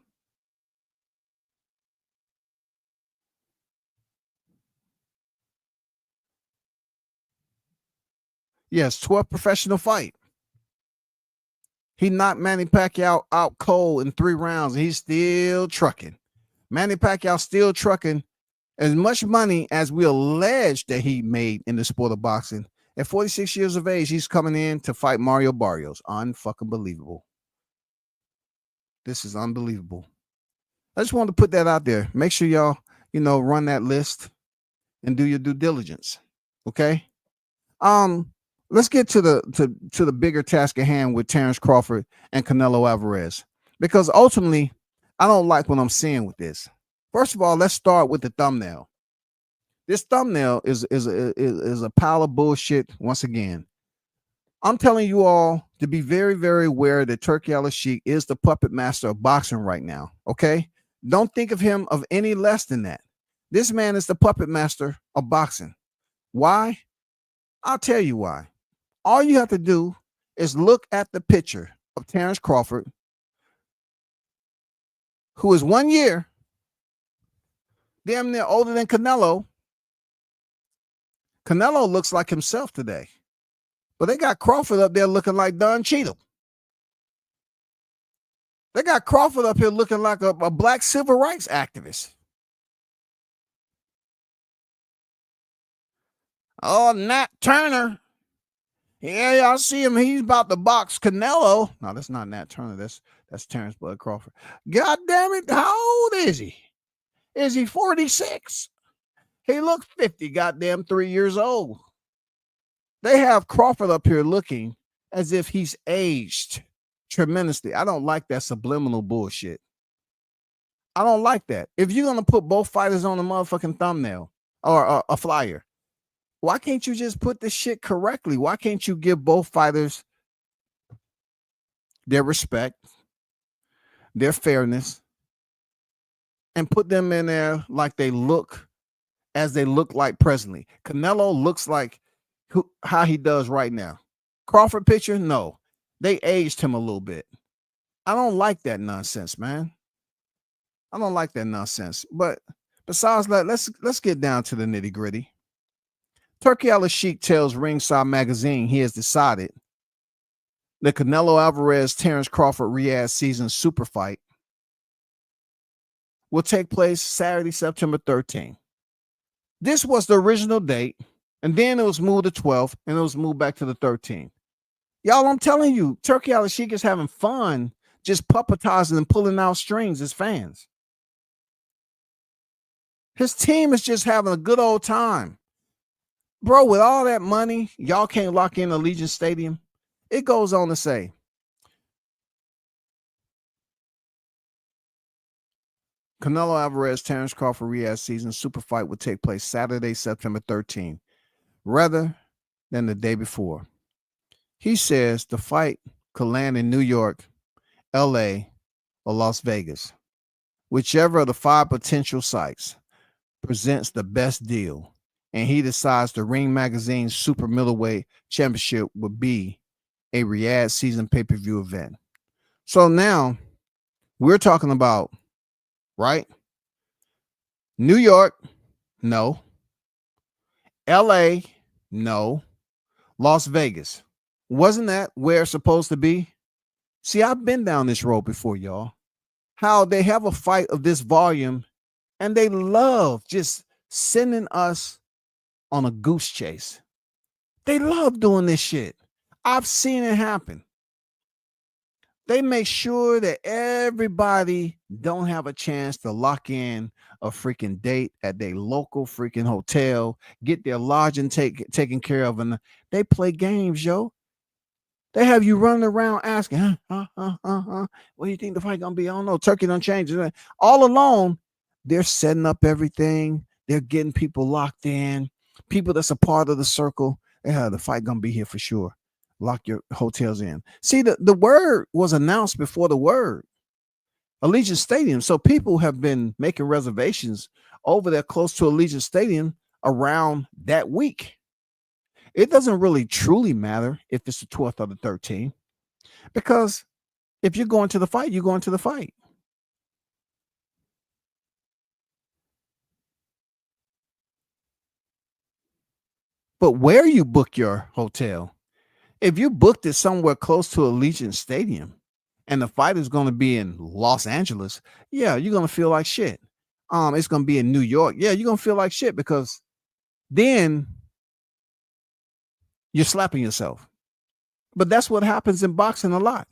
Speaker 2: Yes, 12th professional fight. He knocked Manny Pacquiao out cold in 3 rounds, and he's still trucking. Manny Pacquiao still trucking as much money as we allege that he made in the sport of boxing. At 46 years of age, he's coming in to fight Mario Barrios. Unfucking believable. This is unbelievable. I just wanted to put that out there. Make sure y'all, run that list and do your due diligence. Okay. Let's get to the bigger task at hand with Terrence Crawford and Canelo Alvarez, because ultimately, I don't like what I'm seeing with this. First of all, let's start with the thumbnail. This thumbnail is a pile of bullshit once again. I'm telling you all to be very, very aware that Turki Alalshikh is the puppet master of boxing right now, okay? Don't think of him of any less than that. This man is the puppet master of boxing. Why? I'll tell you why. All you have to do is look at the picture of Terence Crawford, who is 1 year, damn near older than Canelo. Canelo looks like himself today. But they got Crawford up there looking like Don Cheadle. They got Crawford up here looking like a black civil rights activist. Oh, Nat Turner. Yeah, y'all see him. He's about to box Canelo. No, that's not Nat Turner. That's Terence Bud Crawford. God damn it. How old is he? Is he 46? He looks 50, goddamn 3 years old. They have Crawford up here looking as if he's aged tremendously. I don't like that subliminal bullshit. I don't like that. If you're going to put both fighters on a motherfucking thumbnail or a flyer, why can't you just put this shit correctly? Why can't you give both fighters their respect, their fairness, and put them in there like they look as they look like presently? Canelo looks like how he does right now. Crawford picture, no. They aged him a little bit. I don't like that nonsense, man. I don't like that nonsense. But besides that, let's get down to the nitty-gritty. Turki Alalshikh tells Ringside Magazine he has decided the Canelo Alvarez Terence Crawford Riyadh season super fight will take place Saturday, September 13th. This was the original date, and then it was moved to 12th, and it was moved back to the 13th. Y'all, I'm telling you, Turki Alalshikh is having fun just puppetizing and pulling out strings as fans. His team is just having a good old time. Bro, with all that money, y'all can't lock in Allegiant Stadium. It goes on to say, Canelo Alvarez Terence Crawford Riyadh season super fight will take place Saturday, September 13th, rather than the day before. He says the fight could land in New York, LA, or Las Vegas. Whichever of the 5 potential sites presents the best deal, and he decides the Ring Magazine's Super Middleweight Championship would be a Riyadh season pay-per-view event. So now we're talking about, right? New York, no. LA, no. Las Vegas. Wasn't that where it's supposed to be? See, I've been down this road before, y'all. How they have a fight of this volume and they love just sending us on a goose chase. They love doing this shit. I've seen it happen. They make sure that everybody don't have a chance to lock in a freaking date at their local freaking hotel, get their lodging taken care of, and they play games, yo. They have you running around asking, what do you think the fight gonna be? I don't know. Turkey don't change it. All along, they're setting up everything. They're getting people locked in. People that's a part of the circle. The fight gonna be here for sure. Lock your hotels in. See, the word was announced before the word. Allegiant Stadium. So people have been making reservations over there close to Allegiant Stadium around that week. It doesn't really truly matter if it's the 12th or the 13th, because if you're going to the fight, you're going to the fight. But where you book your hotel, if you booked it somewhere close to Allegiant Stadium and the fight is going to be in Los Angeles, yeah, you're going to feel like shit. It's going to be in New York. Yeah, you're going to feel like shit, because then you're slapping yourself. But that's what happens in boxing a lot.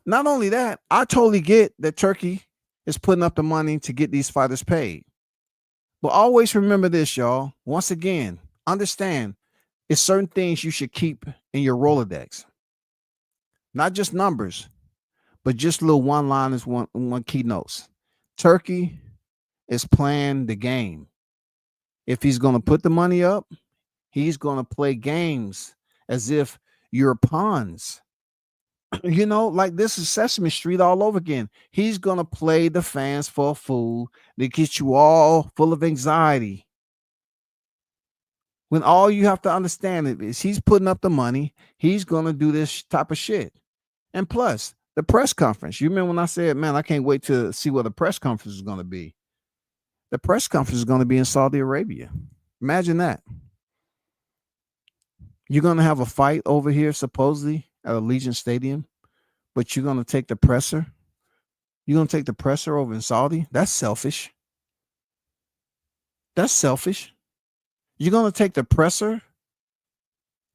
Speaker 2: Not only that, I totally get that Turkey is putting up the money to get these fighters paid. But always remember this, y'all. Once again, understand it's certain things you should keep in your Rolodex. Not just numbers, but just little one-liners, one key notes. Turki is playing the game. If he's going to put the money up, he's going to play games as if you're pawns. You know, like this is Sesame Street all over again. He's going to play the fans for a fool to get you all full of anxiety. When all you have to understand is he's putting up the money, he's going to do this type of shit. And plus, the press conference. You remember when I said, man, I can't wait to see what the press conference is going to be. The press conference is going to be in Saudi Arabia. Imagine that. You're going to have a fight over here, supposedly, at Allegiant Stadium, but you're going to take the presser. You're going to take the presser over in Saudi? That's selfish. That's selfish. You're going to take the presser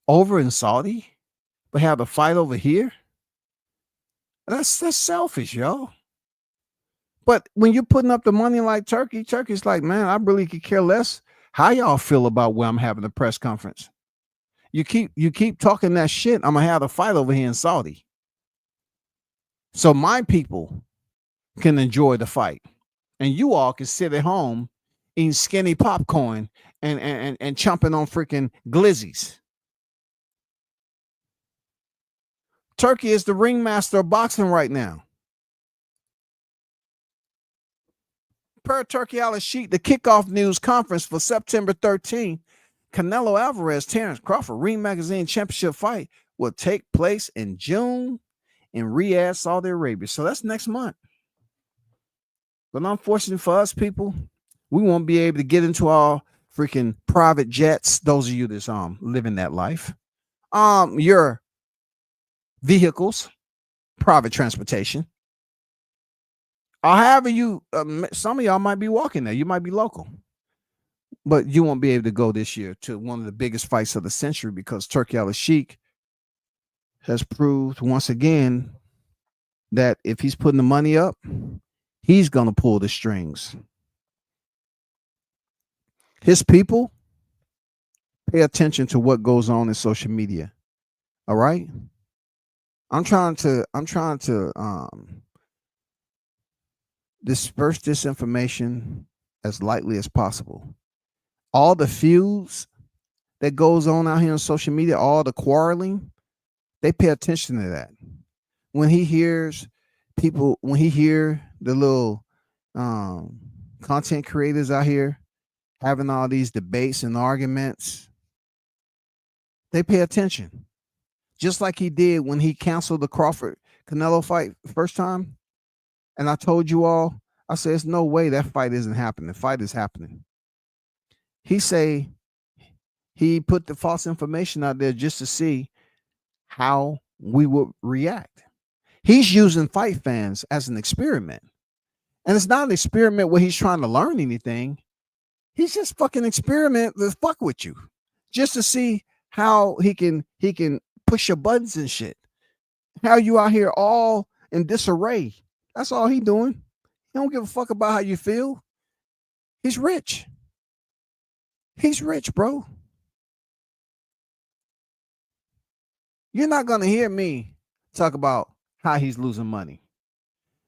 Speaker 2: over in Saudi, but have the fight over here? That's selfish, yo. But when you're putting up the money like Turki, Turki's like, man, I really could care less how y'all feel about where I'm having a press conference. You keep talking that shit, I'm gonna have the fight over here in Saudi. So my people can enjoy the fight. And you all can sit at home eating skinny popcorn and chomping on freaking glizzies. Turki is the ringmaster of boxing right now. Per Turki Alalshikh, the kickoff news conference for September 13th, Canelo Alvarez, Terrence Crawford, Ring Magazine Championship fight will take place in June in Riyadh, Saudi Arabia. So that's next month. But unfortunately for us people, we won't be able to get into our freaking private jets. Those of you that's living that life. Your vehicles, private transportation. Or however you, some of y'all might be walking there. You might be local. But you won't be able to go this year to one of the biggest fights of the century because Turki Alalshikh has proved once again that if he's putting the money up, he's going to pull the strings. His people pay attention to what goes on in social media. All right? I'm trying to disperse this information as lightly as possible. All the feuds that goes on out here on social media, all the quarreling, they pay attention to that. When he hears people, when he hear the little content creators out here having all these debates and arguments, they pay attention. Just like he did when he canceled the Crawford Canelo fight first time. And I told you all, I said, there's no way that fight isn't happening. The fight is happening. He say he put the false information out there just to see how we would react. He's using fight fans as an experiment. And it's not an experiment where he's trying to learn anything. He's just fucking experiment to fuck with you. Just to see how he can push your buttons and shit. How you out here all in disarray. That's all he doing. He don't give a fuck about how you feel. He's rich. He's rich, bro. You're not going to hear me talk about how he's losing money.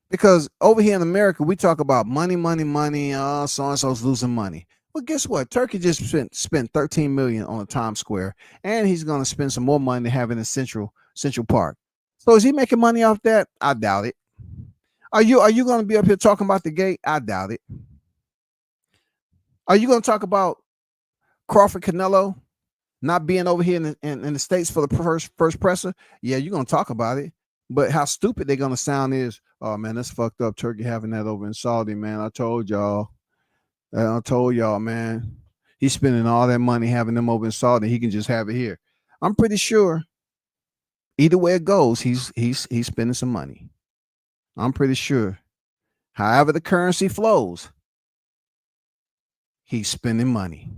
Speaker 2: Because over here in America, we talk about money. So-and-so's losing money. Well, guess what? Turki just spent $13 million on Times Square, and he's going to spend some more money to have it in Central Park. So is he making money off that? I doubt it. Are you going to be up here talking about the gate? I doubt it. Are you going to talk about Crawford Canelo not being over here in the States for the first presser? Yeah, you're going to talk about it. But how stupid they're going to sound is, oh, man, that's fucked up. Turki having that over in Saudi, man. I told y'all, man. He's spending all that money having them over in Saudi. He can just have it here. I'm pretty sure either way it goes, he's spending some money. I'm pretty sure. However the currency flows, he's spending money.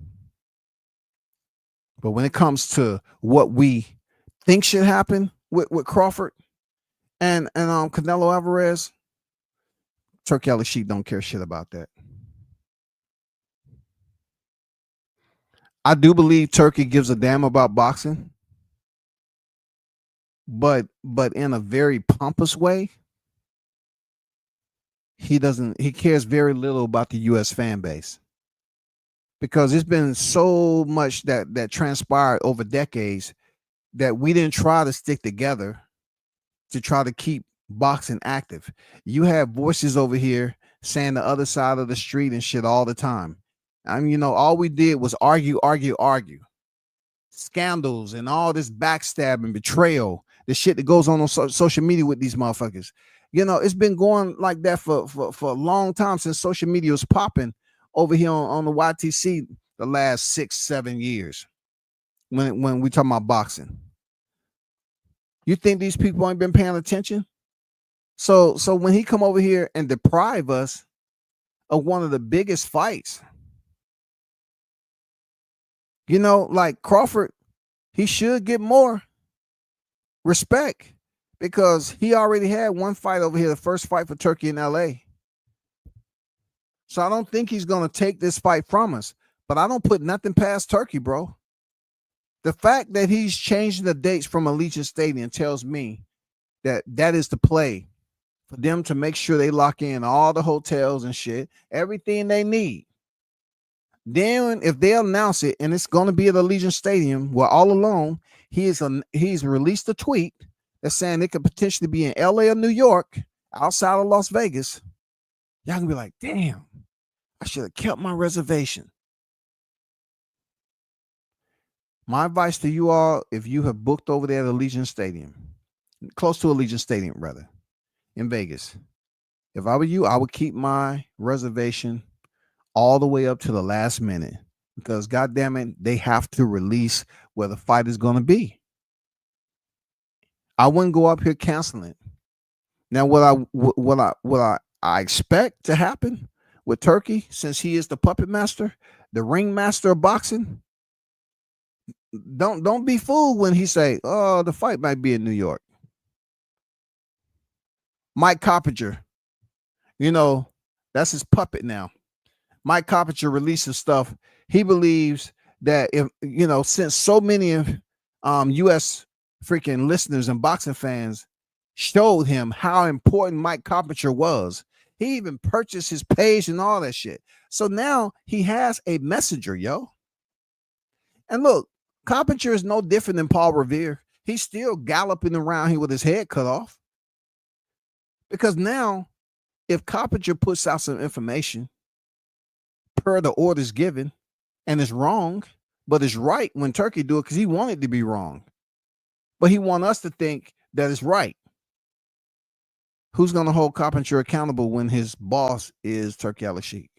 Speaker 2: But when it comes to what we think should happen with Crawford and Canelo Alvarez, Turki Alalshikh don't care shit about that. I do believe Turki gives a damn about boxing, but in a very pompous way. he cares very little about the US fan base. Because it's been so much that transpired over decades that we didn't try to stick together to try to keep boxing active. You have voices over here saying the other side of the street and shit all the time. I mean, all we did was argue. Scandals and all this backstabbing, betrayal, the shit that goes on social media with these motherfuckers. It's been going like that for a long time since social media was popping over here on the YTC the last 6-7 years when we talking about boxing. You think these people ain't been paying attention? So when he come over here and deprive us of one of the biggest fights, like Crawford, he should get more respect because he already had one fight over here, the first fight for Turki in LA. So I don't think he's going to take this fight from us, but I don't put nothing past Turki, bro. The fact that he's changing the dates from Allegiant Stadium tells me that is the play for them to make sure they lock in all the hotels and shit, everything they need. Then if they announce it and it's going to be at Allegiant Stadium, well, all along, he's released a tweet that's saying it could potentially be in LA or New York, outside of Las Vegas. Y'all can be like, damn, I should have kept my reservation. My advice to you all, if you have booked over there at Allegiant Stadium, close to Allegiant Stadium, rather, in Vegas, if I were you, I would keep my reservation all the way up to the last minute because, goddamn it, they have to release where the fight is going to be. I wouldn't go up here canceling. Now, what I expect to happen with Turki, since he is the puppet master, the ring master of boxing, don't be fooled when he say, "Oh, the fight might be in New York." Mike Coppinger, that's his puppet now. Mike Coppinger releases stuff. He believes that if since so many of U.S. freaking listeners and boxing fans showed him how important Mike Coppinger was, he even purchased his page and all that shit. So now he has a messenger, yo. And look, Coppinger is no different than Paul Revere. He's still galloping around here with his head cut off. Because now, if Coppinger puts out some information per the orders given, and it's wrong, but it's right when Turki do it because he wanted to be wrong. But he want us to think that it's right. Who's going to hold Coppinger accountable when his boss is Turki Alalshikh?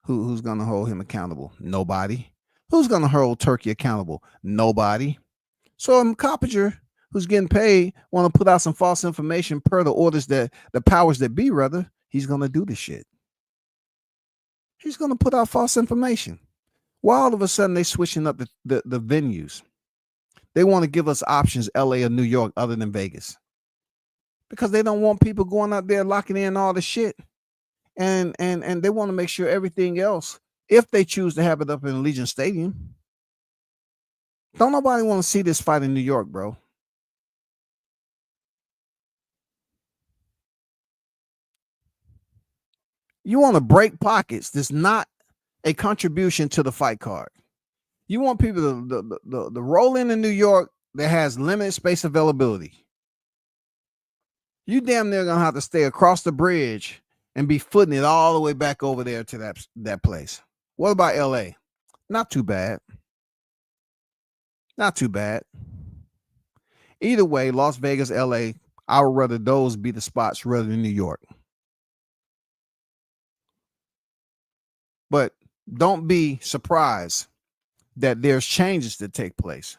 Speaker 2: Who's going to hold him accountable? Nobody. Who's going to hold Turki accountable? Nobody. So Coppinger, who's getting paid, want to put out some false information per the orders that the powers that be, rather, he's going to do this shit. He's going to put out false information. Why all of a sudden they switching up the venues? They want to give us options, LA or New York, other than Vegas. Because they don't want people going out there locking in all the shit. And they want to make sure everything else, if they choose to have it up in Allegiant Stadium. Don't nobody want to see this fight in New York, bro. You want to break pockets. That's not a contribution to the fight card. You want people to roll in New York that has limited space availability. You damn near gonna have to stay across the bridge and be footing it all the way back over there to that place. What about LA? Not too bad. Not too bad. Either way, Las Vegas, LA, I would rather those be the spots rather than New York. But don't be surprised that there's changes that take place.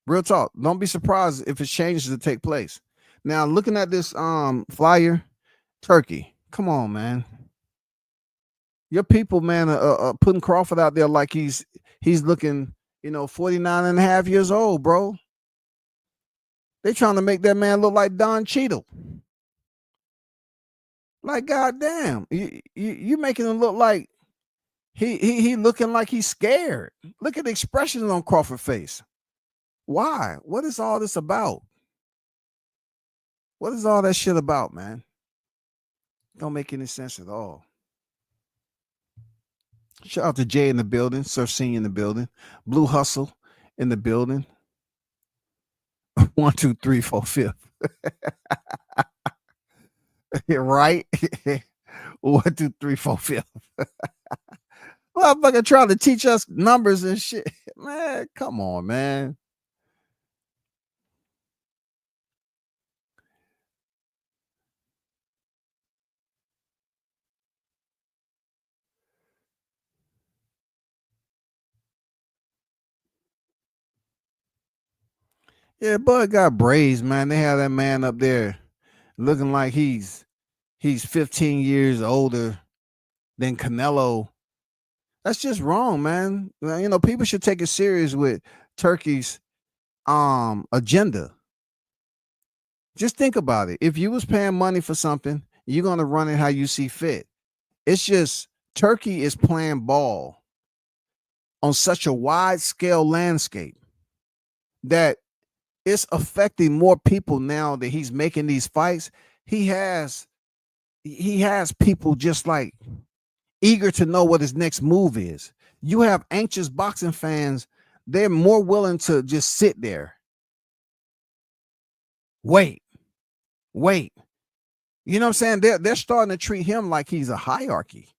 Speaker 2: Real talk. Don't be surprised if it's changes that take place. Now, looking at this flyer, Turki, come on, man. Your people, man, are putting Crawford out there like he's looking, 49 and a half years old, bro. They trying to make that man look like Don Cheadle. Like, goddamn, you making him look like he looking like he's scared. Look at the expressions on Crawford's face. Why? What is all this about? What is all that shit about, man? Don't make any sense at all. Shout out to Jay in the building, Surf Senior in the building, Blue Hustle in the building. 1, 2, 3, 4, 5. Right? 1, 2, 3, 4, 5. Motherfucker trying to teach us numbers and shit. Man, come on, man. Yeah, Bud got braids, man. They have that man up there looking like he's 15 years older than Canelo. That's just wrong, man. You know, people should take it serious with Turki's agenda. Just think about it. If you was paying money for something, you're gonna run it how you see fit. It's just Turkey is playing ball on such a wide scale landscape that it's affecting more people now that he's making these fights. He has people just like eager to know what his next move is. You have anxious boxing fans, they're more willing to just sit there. Wait. You know what I'm saying? They're starting to treat him like he's a hierarchy.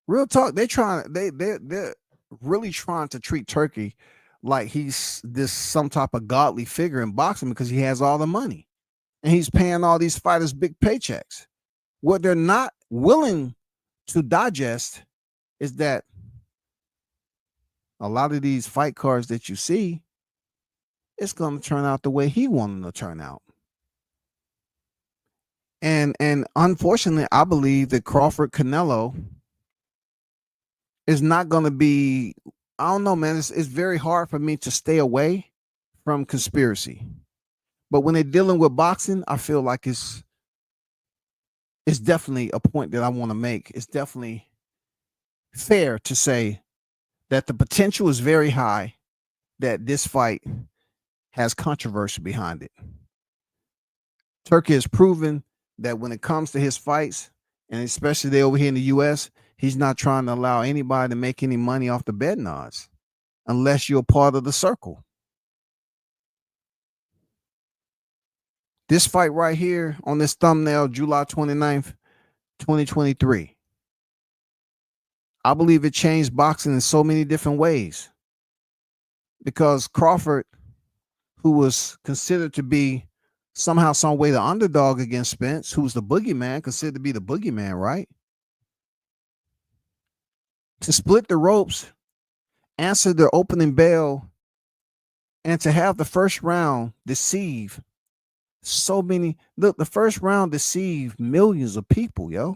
Speaker 2: Real talk, they're really trying to treat Turkey like he's this some type of godly figure in boxing because he has all the money and he's paying all these fighters big paychecks. What they're not willing to digest is that a lot of these fight cards that you see, it's going to turn out the way he wanted to turn out. And unfortunately, I believe that Crawford Canelo is not going to be, I don't know, man. It's very hard for me to stay away from conspiracy. But when they're dealing with boxing, I feel like it's definitely a point that I want to make. It's definitely fair to say that the potential is very high that this fight has controversy behind it. Turkey has proven that when it comes to his fights, and especially over here in the U.S., he's not trying to allow anybody to make any money off the betting odds unless you're part of the circle. This fight right here on this thumbnail, July 29th, 2023. I believe it changed boxing in so many different ways because Crawford, who was considered to be somehow, some way the underdog against Spence, who's the boogeyman, considered to be the boogeyman, right? To split the ropes, answer the opening bell, and to have the first round deceive so many. Look, the first round deceived millions of people, yo.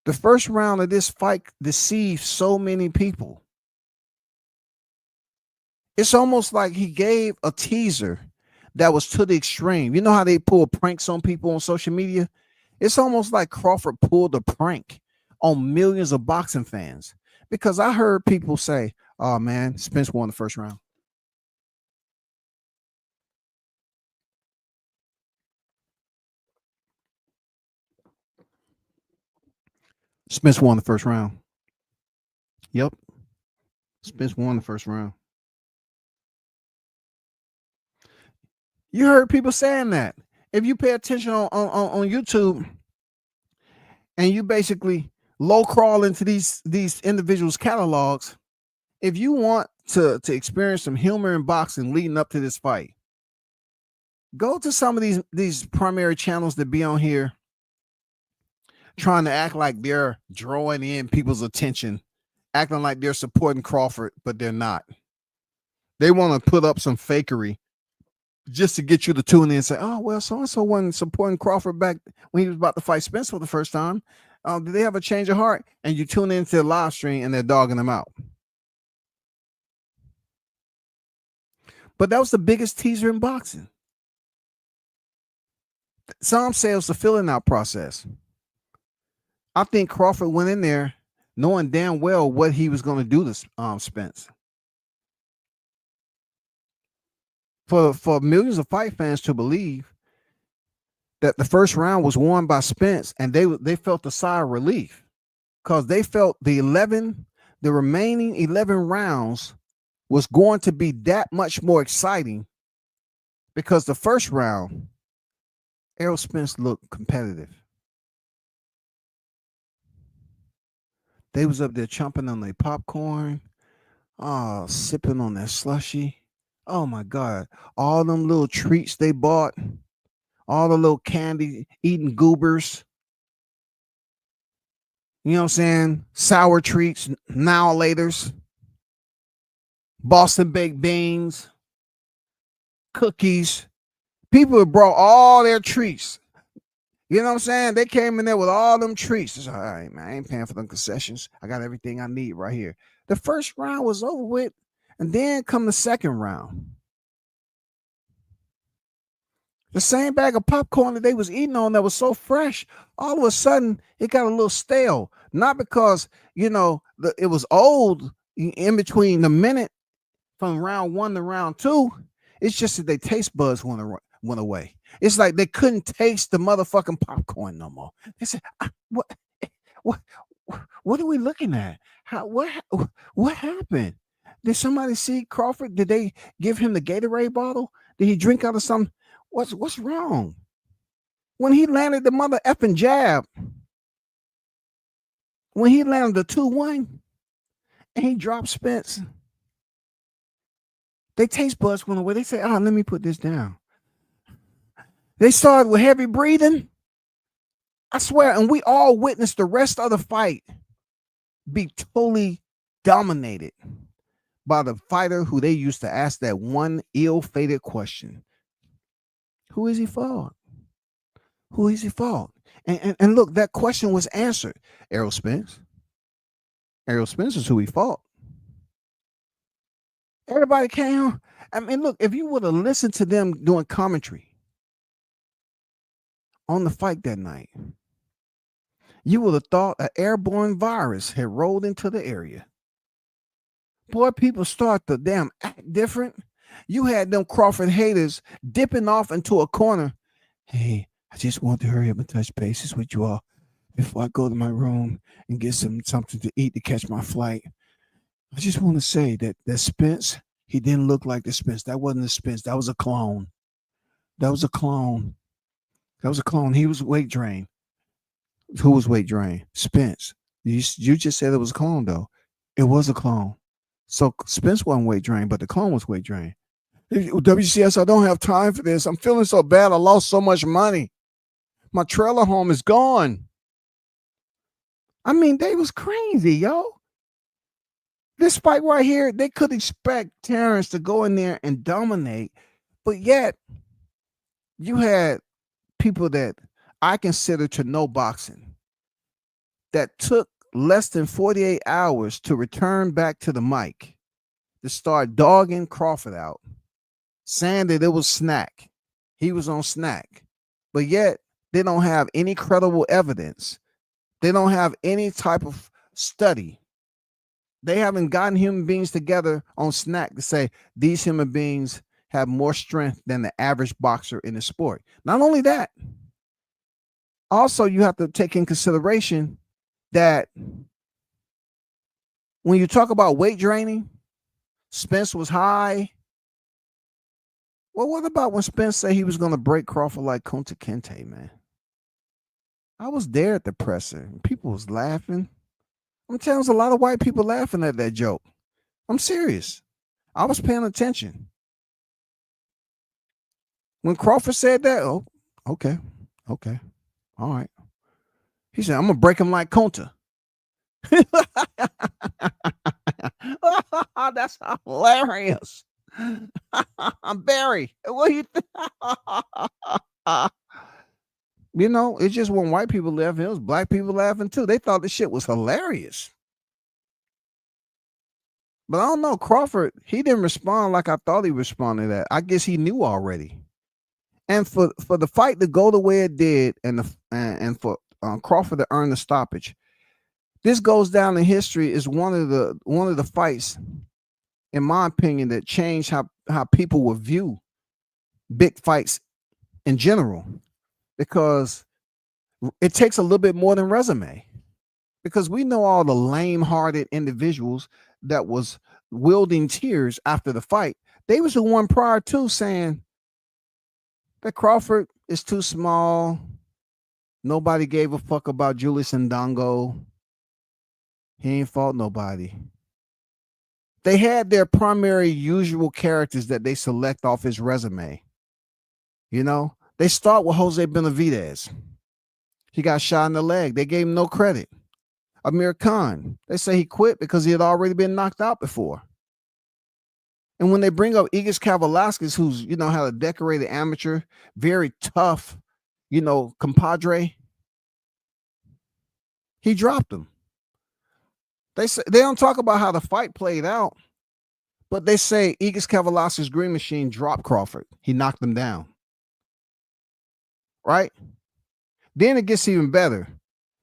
Speaker 2: The first round of this fight deceived so many people. It's almost like he gave a teaser that was to the extreme. You know how they pull pranks on people on social media? It's almost like Crawford pulled a prank on millions of boxing fans because I heard people say, oh man, Spence won the first round. Spence won the first round. Yep. Spence won the first round. You heard people saying that. If you pay attention on YouTube and you basically low crawl into these individuals' catalogs, if you want to experience some humor in boxing leading up to this fight, go to some of these primary channels that be on here trying to act like they're drawing in people's attention, acting like they're supporting Crawford, but they're not. They want to put up some fakery just to get you to tune in and say, oh, well, so-and-so wasn't supporting Crawford back when he was about to fight Spence for the first time. Did they have a change of heart? And you tune into the live stream and they're dogging them out. But that was the biggest teaser in boxing. Some say it was the filling out process. I think Crawford went in there knowing damn well what he was going to do to Spence. For millions of fight fans to believe that the first round was won by Spence, and they felt a sigh of relief because they felt the remaining 11 rounds was going to be that much more exciting because the first round, Errol Spence looked competitive. They was up there chomping on their popcorn, sipping on that slushy. Oh my God. All them little treats they bought, all the little candy, eating goobers. You know what I'm saying? Sour treats, now laters, Boston baked beans, cookies. People have brought all their treats. You know what I'm saying? They came in there with all them treats. It's all right, man. I ain't paying for them concessions. I got everything I need right here. The first round was over with, and then come the second round. The same bag of popcorn that they was eating on that was so fresh, all of a sudden it got a little stale. Not because, it was old in between the minute from round 1 to round 2. It's just that their taste buds went away. It's like they couldn't taste the motherfucking popcorn no more. They said, what are we looking at? What happened? Did somebody see Crawford? Did they give him the Gatorade bottle? Did he drink out of some? What's wrong? When he landed the mother effing jab, when he landed the 2-1, and he dropped Spence, their taste buds went away. They said, let me put this down. They started with heavy breathing. I swear, and we all witnessed the rest of the fight be totally dominated by the fighter who they used to ask that one ill-fated question. Who is he for? Who is he for? And look, that question was answered. Errol Spence. Errol Spence is who he fought. Everybody came. I mean, look, if you would have listened to them doing commentary on the fight that night, you would have thought an airborne virus had rolled into the area. Boy, people start to damn act different. You had them Crawford haters dipping off into a corner. Hey, I just want to hurry up and touch bases with you all before I go to my room and get something to eat to catch my flight. I just want to say that Spence, he didn't look like the Spence. That wasn't the Spence. That was a clone. That was a clone. That was a clone. He was weight drained. Who was weight drained? Spence. You just said it was a clone, though. It was a clone. So Spence wasn't weight drained, but the clone was weight drained. WCS, I don't have time for this. I'm feeling so bad. I lost so much money. My trailer home is gone. I mean, they was crazy, yo. This fight right here, they could expect Terrence to go in there and dominate, but yet you had people that I consider to know boxing that took less than 48 hours to return back to the mic to start dogging Crawford out, saying that it was snack. He was on snack, but yet they don't have any credible evidence. They don't have any type of study. They haven't gotten human beings together on snack to say these human beings have more strength than the average boxer in the sport. Not only that, also you have to take in consideration that when you talk about weight draining, Spence was high. Well, what about when Spence said he was going to break Crawford like Kunta Kinte, man? I was there at the presser. People was laughing. I'm telling you, there's a lot of white people laughing at that joke. I'm serious. I was paying attention. When Crawford said that, oh, okay, all right. He said, I'm going to break him like Kunta. That's hilarious. I'm Barry. What do you think? You know, it's just when white people laughing, it was black people laughing too. They thought the shit was hilarious. But I don't know, Crawford, he didn't respond like I thought he responded that. I guess he knew already. And for the fight to go the way it did, and for Crawford to earn the stoppage, this goes down in history as one of the fights, in my opinion, that changed how people would view big fights in general. because it takes a little bit more than resume. Because we know all the lame-hearted individuals that was wielding tears after the fight. They was the one prior to saying that Crawford is too small. Nobody gave a fuck about Julius Ndongo. He ain't fought nobody. They had their primary usual characters that they select off his resume. You know, they start with Jose Benavidez. He got shot in the leg. They gave him no credit. Amir Khan, they say he quit because he had already been knocked out before. And when they bring up Igis Kavalaskas, who's, you know, had a decorated amateur, very tough, you know, compadre, he dropped him. They say they don't talk about how the fight played out, but they say Igis Kavalaskas' Green Machine dropped Crawford. He knocked him down. Right? Then it gets even better.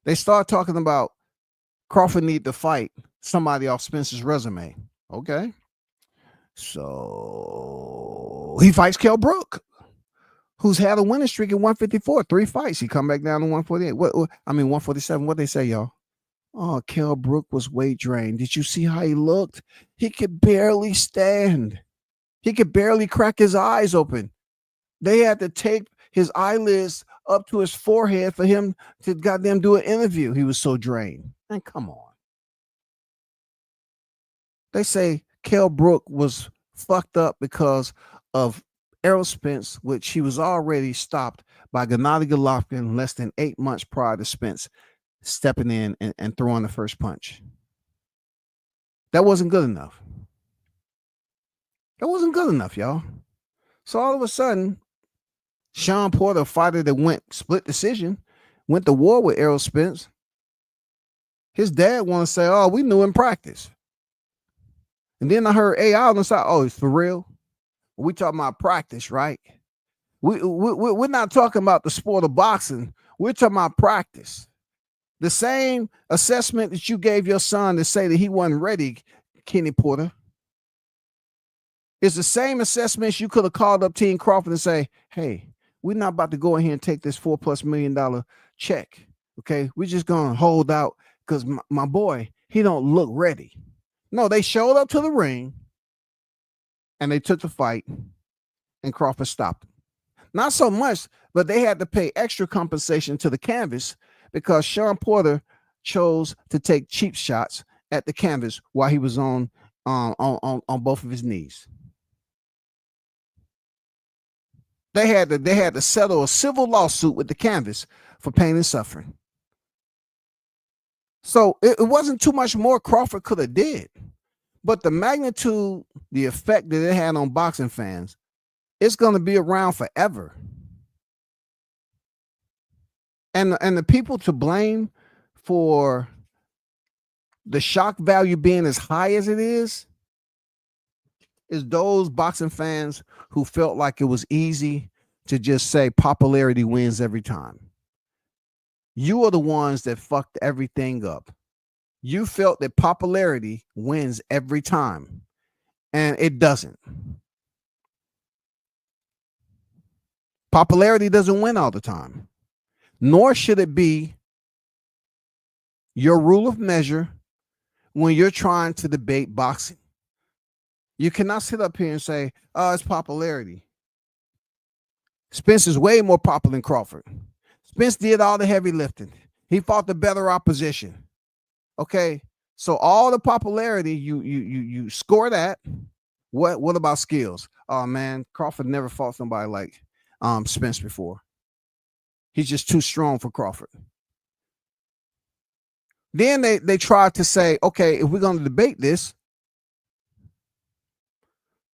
Speaker 2: They start talking about Crawford need to fight somebody off Spence's resume. Okay. So he fights Kell Brook, who's had a winning streak at 154, 3 fights. He come back down to 148. 147. What they say, y'all? Oh, Kell Brook was weight drained. Did you see how he looked? He could barely stand. He could barely crack his eyes open. They had to tape his eyelids up to his forehead for him to goddamn do an interview. He was so drained. Man, come on. They say Kell Brook was fucked up because of Errol Spence, which he was already stopped by Gennady Golovkin less than 8 months prior to Spence stepping in and throwing the first punch. That wasn't good enough. That wasn't good enough, y'all. So all of a sudden, Sean Porter, a fighter that went split decision, went to war with Errol Spence. His dad want to say, oh, we knew in practice. And then I heard AI on the side, oh, it's for real? We talking about practice, right? We're not talking about the sport of boxing. We're talking about practice. The same assessment that you gave your son to say that he wasn't ready, Kenny Porter, is the same assessments you could have called up Team Crawford and say, hey, we're not about to go in here and take this $4+ million check. Okay, we're just gonna hold out because my boy, he don't look ready. No, they showed up to the ring and they took the fight and Crawford stopped him. Not so much, but they had to pay extra compensation to the canvas because Sean Porter chose to take cheap shots at the canvas while he was on both of his knees. They had to settle a civil lawsuit with the canvas for pain and suffering. So it wasn't too much more Crawford could have did, but the magnitude, the effect that it had on boxing fans, it's going to be around forever. And the people to blame for the shock value being as high as it is those boxing fans who felt like it was easy to just say popularity wins every time. You are the ones that fucked everything up. You felt that popularity wins every time, and it doesn't. Popularity doesn't win all the time, nor should it be your rule of measure when you're trying to debate boxing. You cannot sit up here and say, oh, it's popularity. Spence is way more popular than Crawford. Spence did all the heavy lifting. He fought the better opposition. Okay, so all the popularity, you score that. What about skills? Oh man, Crawford never fought somebody like Spence before. He's just too strong for Crawford. Then they tried to say, okay, if we're going to debate this,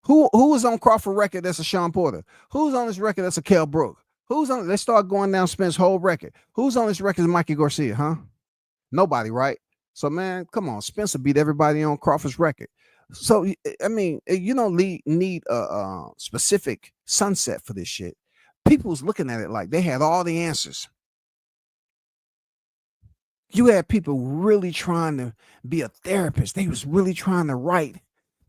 Speaker 2: who was on Crawford record that's a Sean Porter? Who's on this record that's a Kell Brook? Who's on? Let's start going down Spence's whole record. Who's on this record is Mikey Garcia, huh? Nobody, right? So man, come on, Spencer beat everybody on Crawford's record. So I mean, you don't need a specific sunset for this shit. People's looking at it like they had all the answers. You had people really trying to be a therapist. They was really trying to write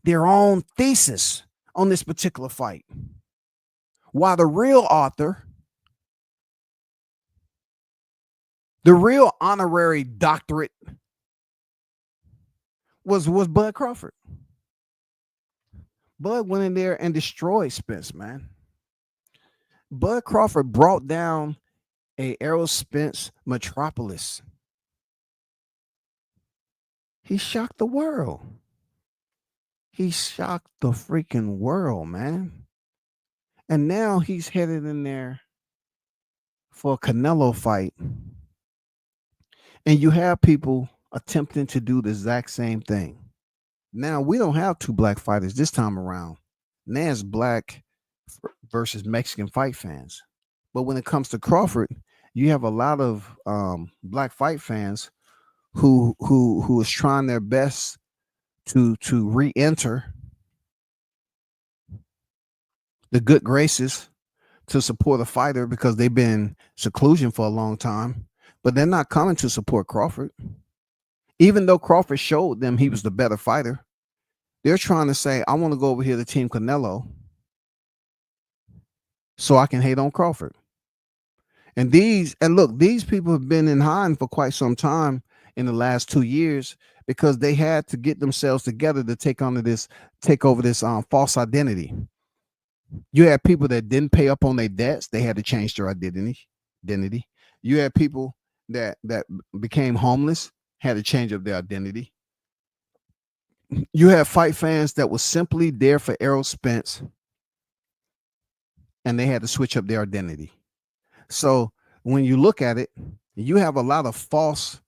Speaker 2: their own thesis on this particular fight. While the real author The real honorary doctorate was Bud Crawford. Bud went in there and destroyed Spence, man. Bud Crawford brought down a Errol Spence metropolis. He shocked the world. He shocked the freaking world, man. And now he's headed in there for a Canelo fight. And you have people attempting to do the exact same thing. Now, we don't have two black fighters this time around. Now it's black versus Mexican fight fans. But when it comes to Crawford, you have a lot of black fight fans who is trying their best to re-enter the good graces to support a fighter because they've been in seclusion for a long time, but they're not coming to support Crawford. Even though Crawford showed them he was the better fighter, they're trying to say, I want to go over here to Team Canelo so I can hate on Crawford. And look, these people have been in hiding for quite some time in the last 2 years because they had to get themselves together to take over this false identity. You had people that didn't pay up on their debts. They had to change their identity. You had people that became homeless, had to change up their identity. You have fight fans that were simply there for Errol Spence, and they had to switch up their identity. So when you look at it, you have a lot of false,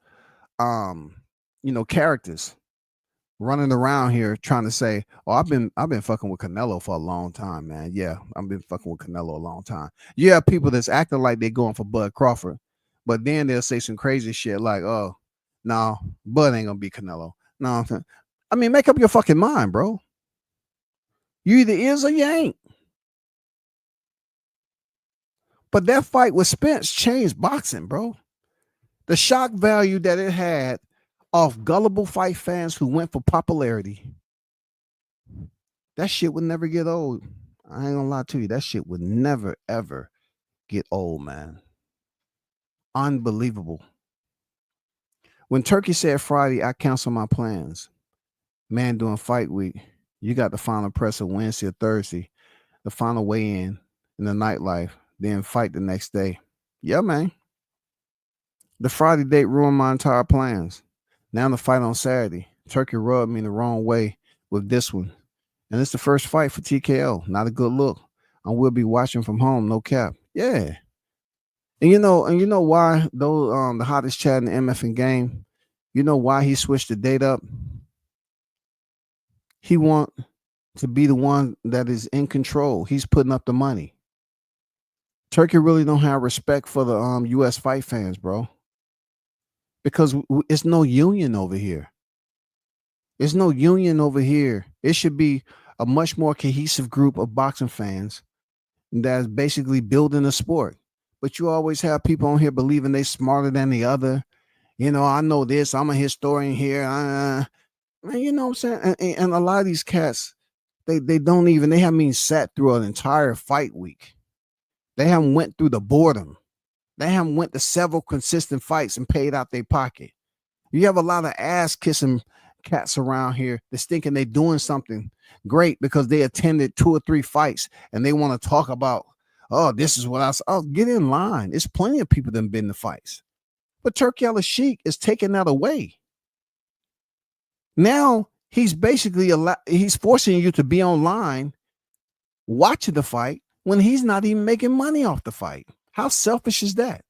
Speaker 2: characters running around here trying to say, "Oh, I've been fucking with Canelo for a long time, man. Yeah, I've been fucking with Canelo a long time." You have people that's acting like they're going for Bud Crawford, but then they'll say some crazy shit like, "Oh, no, Bud ain't gonna be Canelo." No, I mean, make up your fucking mind, bro. You either is or you ain't. But that fight with Spence changed boxing, bro. The shock value that it had off gullible fight fans who went for popularity, that shit would never get old. I ain't gonna lie to you. That shit would never, ever get old, man. Unbelievable. When Turki said Friday, I cancel my plans. Man, during fight week, you got the final presser Wednesday or Thursday, the final weigh-in the nightlife, then fight the next day. Yeah, man. The Friday date ruined my entire plans. Now the fight on Saturday. Turki rubbed me the wrong way with this one. And it's the first fight for TKO. Not a good look. I will be watching from home, no cap. Yeah. And you know why, though, the hottest chat in the MF game, you know why he switched the date up? He want to be the one that is in control. He's putting up the money. Turki really don't have respect for the U.S. fight fans, bro. Because it's no union over here. There's no union over here. It should be a much more cohesive group of boxing fans that's basically building a sport. But you always have people on here believing they're smarter than the other. You know, I know this. I'm a historian here. Man, you know what I'm saying? And a lot of these cats, they haven't even sat through an entire fight week. They haven't went through the boredom. They haven't went to several consistent fights and paid out their pocket. You have a lot of ass-kissing cats around here that's thinking they're doing something great because they attended 2 or 3 fights and they want to talk about, oh, this is what I saw. Oh, get in line. There's plenty of people that have been to fights. But Turki Alalshikh is taking that away. Now he's basically he's forcing you to be online watching the fight when he's not even making money off the fight. How selfish is that?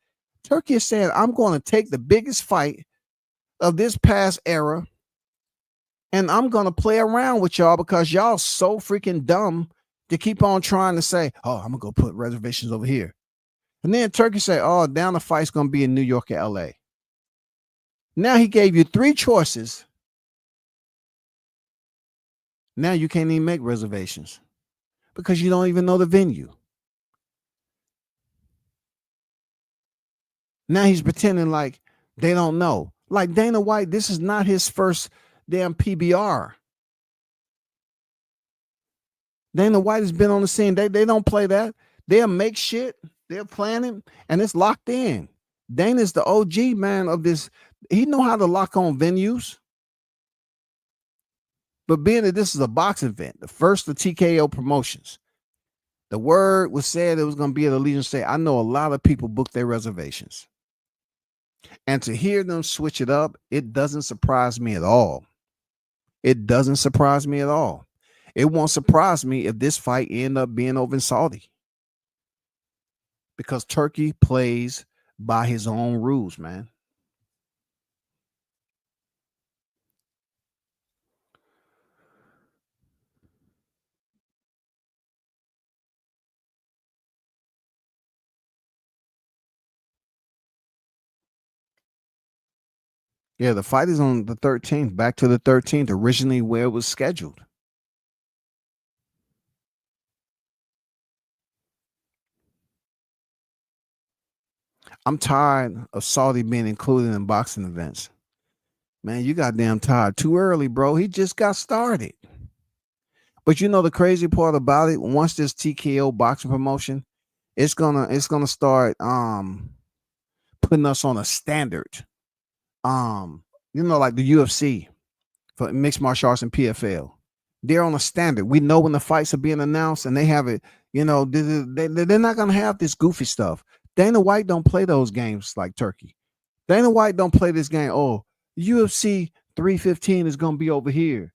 Speaker 2: Turki is saying, I'm going to take the biggest fight of this past era and I'm going to play around with y'all because y'all so freaking dumb to keep on trying to say, oh, I'm going to go put reservations over here. And then Turki say, oh, down the fight's going to be in New York or LA. Now he gave you 3 choices. Now you can't even make reservations because you don't even know the venue. Now he's pretending like they don't know. Like Dana White, this is not his first damn PBR. Dana White has been on the scene. They don't play that. They'll make shit. They're planning, and it's locked in. Dana's the OG man of this. He know how to lock on venues. But being that this is a boxing event, the first of TKO promotions, the word was said it was going to be at Allegiant Stadium. I know a lot of people booked their reservations. And to hear them switch it up, it doesn't surprise me at all. It doesn't surprise me at all. It won't surprise me if this fight end up being over in Saudi. Because Turki plays by his own rules, man. Yeah, the fight is on the 13th, back to the 13th, originally where it was scheduled. I'm tired of Saudi being included in boxing events. Man, you goddamn tired. Too early, bro. He just got started. But you know the crazy part about it, once this TKO boxing promotion, it's gonna start putting us on a standard. Like the UFC for mixed martial arts and PFL. They're on a standard. We know when the fights are being announced and they have it, they're not gonna have this goofy stuff. Dana White don't play those games like Turki. Dana White don't play this game. Oh, UFC 315 is gonna be over here.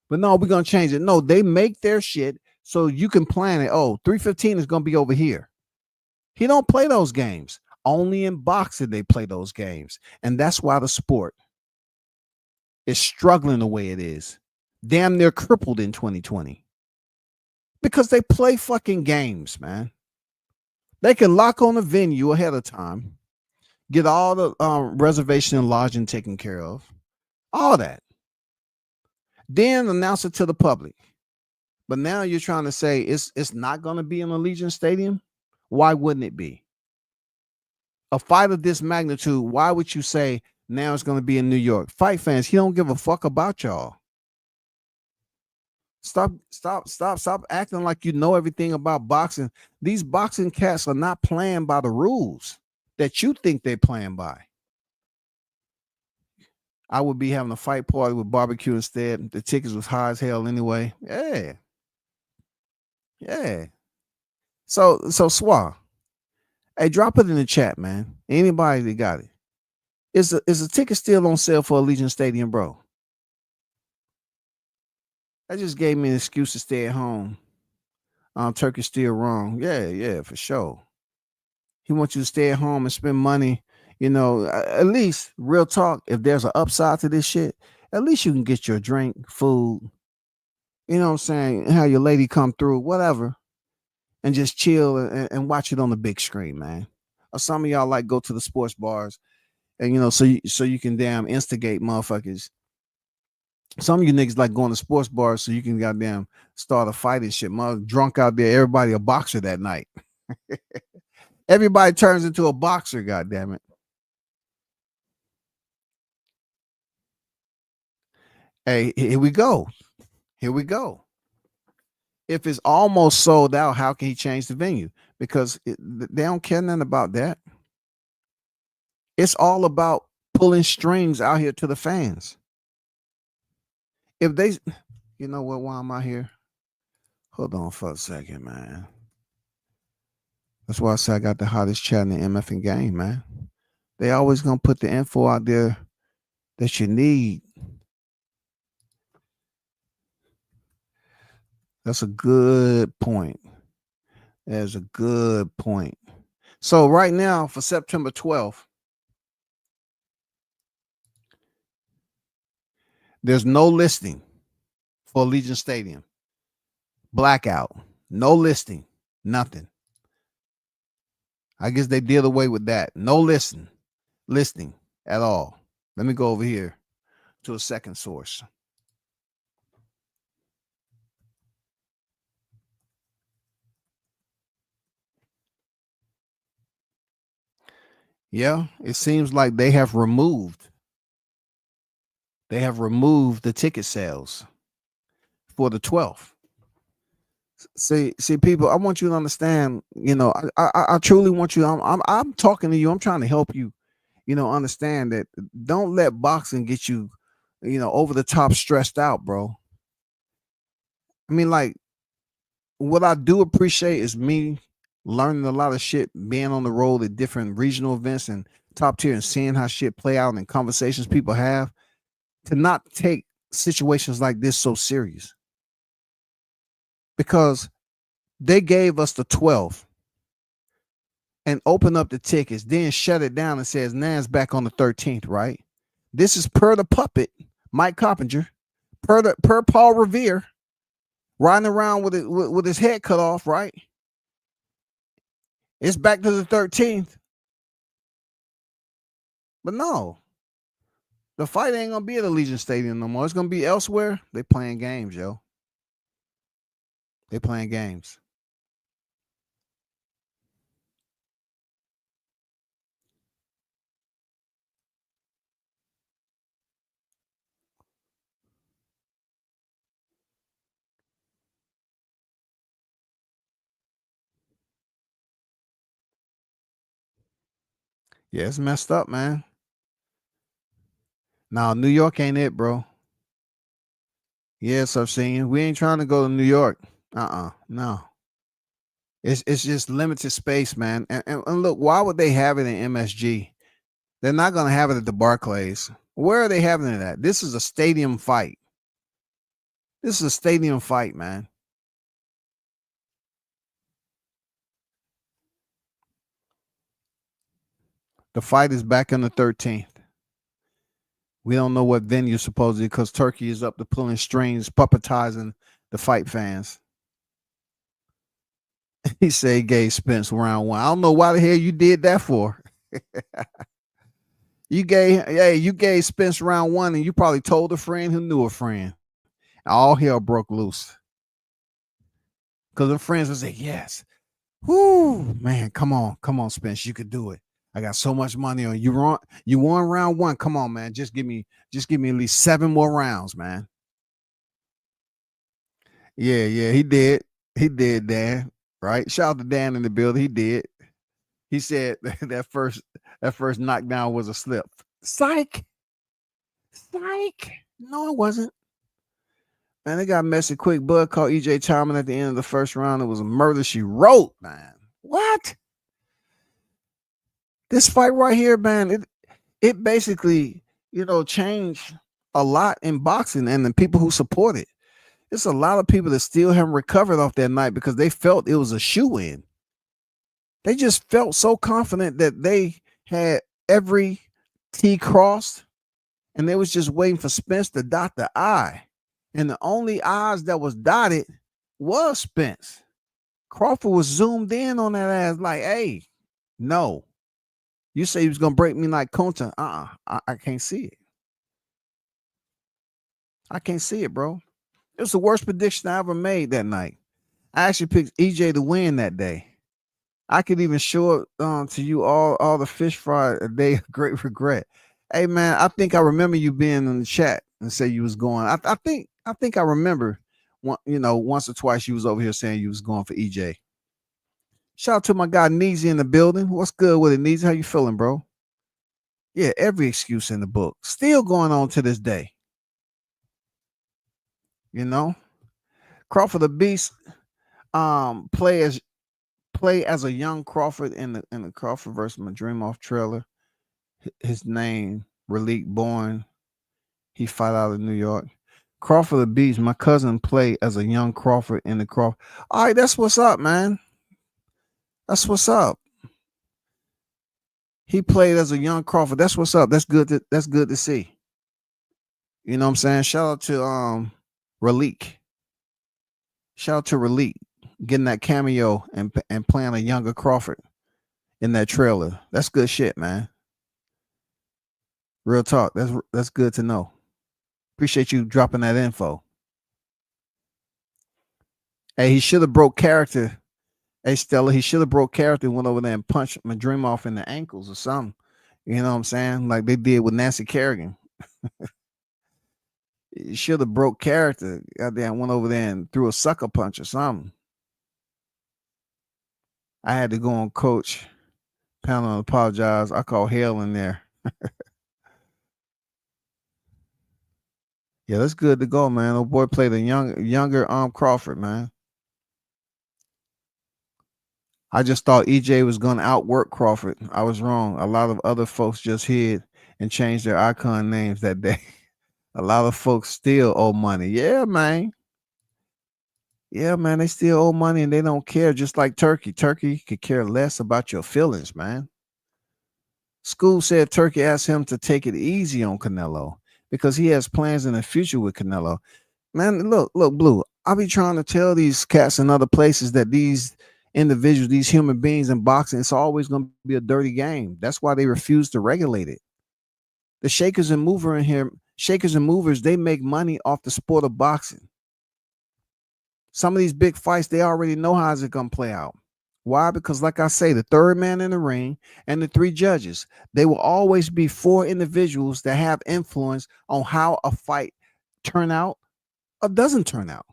Speaker 2: But no, we're gonna change it. No, they make their shit so you can plan it. Oh, 315 is gonna be over here. He don't play those games. Only in boxing they play those games. And that's why the sport is struggling the way it is. Damn near crippled in 2020. Because they play fucking games, man. They can lock on a venue ahead of time, get all the reservation and lodging taken care of, all that. Then announce it to the public. But now you're trying to say it's not going to be in Allegiant Stadium? Why wouldn't it be? A fight of this magnitude, why would you say now it's going to be in New York? Fight fans, he don't give a fuck about y'all. Stop acting like you know everything about boxing. These boxing cats are not playing by the rules that you think they're playing by. I would be having a fight party with barbecue instead. The tickets was high as hell anyway. Yeah. So Swa, hey, drop it in the chat, man. Anybody that got it. Is the ticket still on sale for Allegiant Stadium, bro? That just gave me an excuse to stay at home. Turki's still wrong. Yeah, for sure. He wants you to stay at home and spend money. At least, real talk, if there's an upside to this shit, at least you can get your drink, food, you know what I'm saying, have your lady come through, whatever, and just chill and watch it on the big screen, man. Or some of y'all like go to the sports bars and, so you can damn instigate motherfuckers. Some of you niggas like going to sports bars so you can goddamn start a fight and shit. Mother drunk out there, everybody a boxer that night. Everybody turns into a boxer, goddamn it. Hey, here we go. If it's almost sold out, how can he change the venue? Because they don't care nothing about that. It's all about pulling strings out here to the fans. If they, you know what, why am I here? Hold on for a second, man. That's why I say I got the hottest chat in the MF game, man. They always gonna put the info out there that you need. That's a good point. That's a good point. So right now for September 12th, there's no listing for Allegiant Stadium. Blackout. No listing. Nothing. I guess they did away with that. No listing at all. Let me go over here to a second source. Yeah, it seems like they have removed the ticket sales for the 12th. See, people. I want you to understand. I truly want you. I'm talking to you. I'm trying to help you. Understand that. Don't let boxing get you, over the top, stressed out, bro. I mean, like, what I do appreciate is me learning a lot of shit, being on the road at different regional events and top tier, and seeing how shit play out and conversations people have. To not take situations like this so serious, because they gave us the 12th and open up the tickets, then shut it down and says Nan's back on the 13th, right? This is per the puppet, Mike Coppinger, per Paul Revere, riding around with his head cut off, right? It's back to the 13th. But no, the fight ain't gonna be at Allegiant Stadium no more. It's gonna be elsewhere. They playing games, yo. They playing games. Yeah, it's messed up, man. Now, New York ain't it, bro. Yes, I've seen. We ain't trying to go to New York. No. It's just limited space, man. And look, why would they have it in MSG? They're not gonna have it at the Barclays. Where are they having it at? This is a stadium fight. This is a stadium fight, man. The fight is back on the 13th. We don't know what venue supposedly, because Turkey is up to pulling strings, puppetizing the fight fans. He said he gave Spence round 1. I don't know why the hell you did that for. You gave Spence round 1, and you probably told a friend who knew a friend. All hell broke loose. Because the friends would say, yes. Whoo, man, come on, Spence, you could do it. I got so much money on you. You won round 1. Come on, man. Just give me at least 7 more rounds, man. Yeah, he did. He did, Dan. Right? Shout out to Dan in the building. He did. He said that first knockdown was a slip. Psych. No, it wasn't. Man, they got messy quick. Bud called EJ Chapman at the end of the first round. It was a murder she wrote, man. What? This fight right here, man, it basically, changed a lot in boxing and the people who support it. There's a lot of people that still haven't recovered off that night because they felt it was a shoe-in. They just felt so confident that they had every T crossed, and they was just waiting for Spence to dot the I. And the only I's that was dotted was Spence. Crawford was zoomed in on that ass like, hey, no. You say he was going to break me like Conta. I can't see it. I can't see it, bro. It was the worst prediction I ever made that night. I actually picked EJ to win that day. I could even show it to you all the fish fry a day of great regret. Hey, man, I think I remember you being in the chat and say you was going. I think I remember, once or twice you was over here saying you was going for EJ. Shout out to my guy Neezy in the building. What's good with it, Neezy? How you feeling, bro? Yeah, every excuse in the book. Still going on to this day. Crawford the Beast play as a young Crawford in the Crawford versus Madrimov trailer. His name, Raleigh Bourne. He fight out of New York. Crawford the Beast, my cousin, play as a young Crawford in the Crawford. All right, that's what's up, man. That's what's up. He played as a young Crawford. That's what's up. That's good to see. You know what I'm saying? Shout out to Raleigh. Shout out to Raleigh getting that cameo and playing a younger Crawford in that trailer. That's good shit, man. Real talk. That's good to know. Appreciate you dropping that info. Hey, he should have broke character. Hey, Stella, he should have broke character and went over there and punched Madrimov in the ankles or something. You know what I'm saying? Like they did with Nancy Kerrigan. He should have broke character. Goddamn, went over there and threw a sucker punch or something. I had to go on coach panel and apologize. I called hell in there. Yeah, that's good to go, man. Old boy played a younger Crawford, man. I just thought EJ was going to outwork Crawford. I was wrong. A lot of other folks just hid and changed their icon names that day. A lot of folks still owe money. Yeah, man. Yeah, man. They still owe money and they don't care, just like Turki. Turki could care less about your feelings, man. School said Turki asked him to take it easy on Canelo because he has plans in the future with Canelo. Man, look, Blue. I be trying to tell these cats in other places that these individuals, these human beings in boxing, it's always going to be a dirty game. That's why they refuse to regulate it. The shakers and movers, they make money off the sport of boxing. Some of these big fights, they already know how it's going to play out. Why? Because like I say, the third man in the ring and the three judges, they will always be four individuals that have influence on how a fight turn out or doesn't turn out.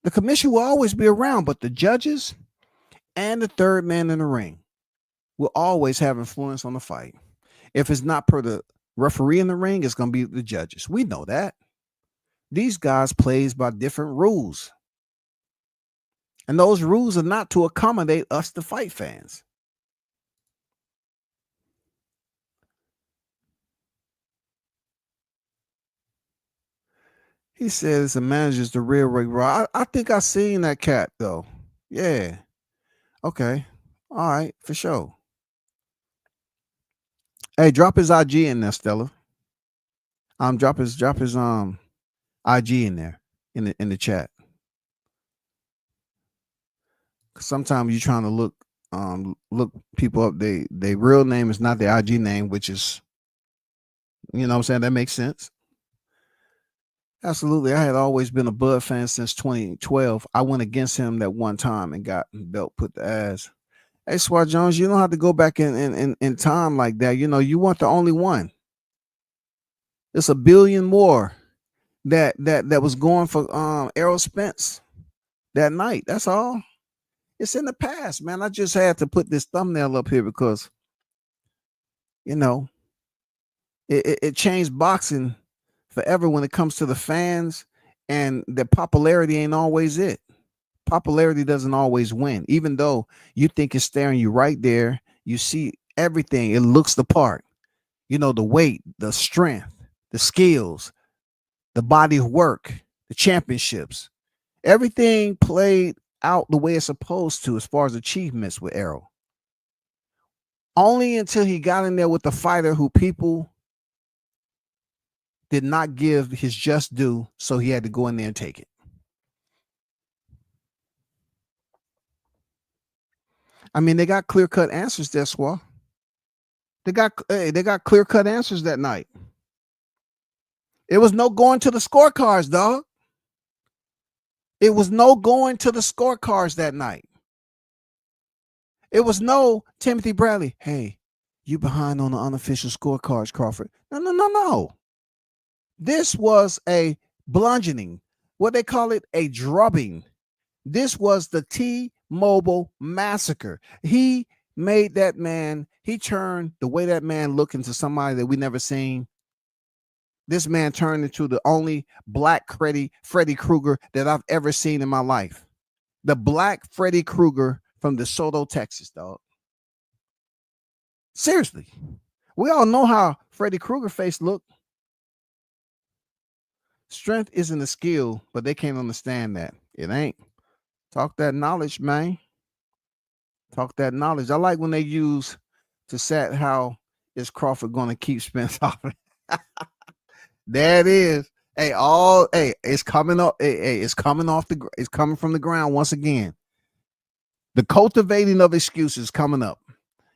Speaker 2: The commission will always be around, but the judges and the third man in the ring will always have influence on the fight. If it's not per the referee in the ring, it's going to be the judges. We know that. These guys plays by different rules. And those rules are not to accommodate us, the fight fans. He says the manager's the real Rick Ross. I think I seen that cat though. Yeah. Okay. All right, for sure. Hey, drop his IG in there, Stella. Drop his IG in there in the chat. Sometimes you're trying to look people up. They real name is not their IG name, which is, you know what I'm saying? That makes sense. Absolutely. I had always been a Bud fan since 2012. I went against him that one time and got belt put the ass. Hey, Swat Jones, you don't have to go back in time like that. You know, you weren't the only one. There's a billion more that was going for Errol Spence that night. That's all. It's in the past, man. I just had to put this thumbnail up here because, you know, it changed boxing forever when it comes to the fans, and the popularity ain't always it. Popularity doesn't always win, even though you think it's staring you right there. You see everything. It looks the part. You know, the weight, the strength, the skills, the body of work, the championships. Everything played out the way it's supposed to as far as achievements with Errol. Only until he got in there with the fighter who people did not give his just due, so he had to go in there and take it. I mean, they got clear-cut answers there, Swa. They got clear-cut answers that night. It was no going to the scorecards, dog. It was no going to the scorecards that night. It was no Timothy Bradley. Hey, you behind on the unofficial scorecards, Crawford. No. This was a bludgeoning. What they call it, a drubbing. This was the T-Mobile massacre. He made that man, he turned the way that man looked into somebody that we never seen. This man turned into the only black Freddy Krueger that I've ever seen in my life. The black Freddy Krueger from DeSoto, Texas, dog. Seriously. We all know how Freddy Krueger face looked. Strength isn't a skill, but they can't understand that. It ain't. Talk that knowledge, man. Talk that knowledge. I like when they use to set how is Crawford going to keep Spence off. There it is. Hey, it's coming up. Hey, it's coming from the ground once again. The cultivating of excuses coming up.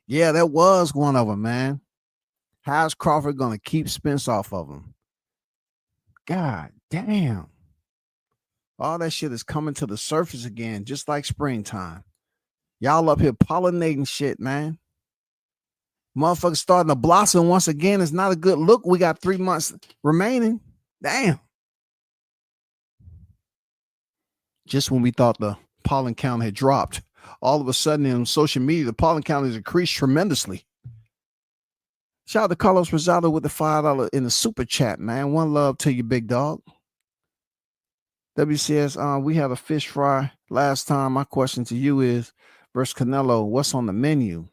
Speaker 2: Yeah, that was one of them, man. How's Crawford going to keep Spence off of him? God damn. All that shit is coming to the surface again, just like springtime. Y'all up here pollinating shit, man. Motherfuckers starting to blossom once again. It's not a good look. We got 3 months remaining. Damn. Just when we thought the pollen count had dropped. all of a sudden in social media, the pollen count has increased tremendously. Shout out to Carlos Rosado with the $5 in the super chat, man. One love to you, big dog. WCS, we had a fish fry last time. My question to you is, versus Canelo, what's on the menu?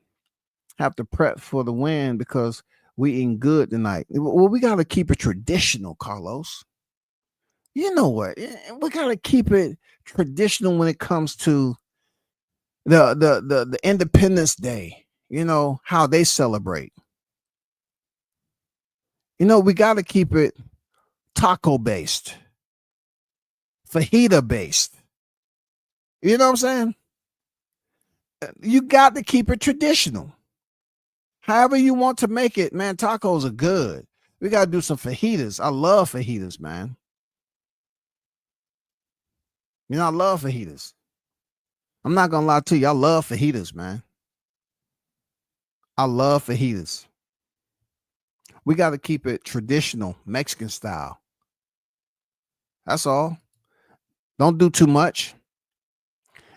Speaker 2: Have to prep for the win because we eating good tonight. Well, we got to keep it traditional, Carlos. You know what? We got to keep it traditional when it comes to the Independence Day. You know, how they celebrate. You know, we got to keep it taco based, fajita based. You know what I'm saying? You got to keep it traditional. However you want to make it, man, tacos are good. We got to do some fajitas. I love fajitas, man. You know, I love fajitas. I'm not going to lie to you. I love fajitas, man. I love fajitas. We got to keep it traditional, Mexican style. That's all. Don't do too much.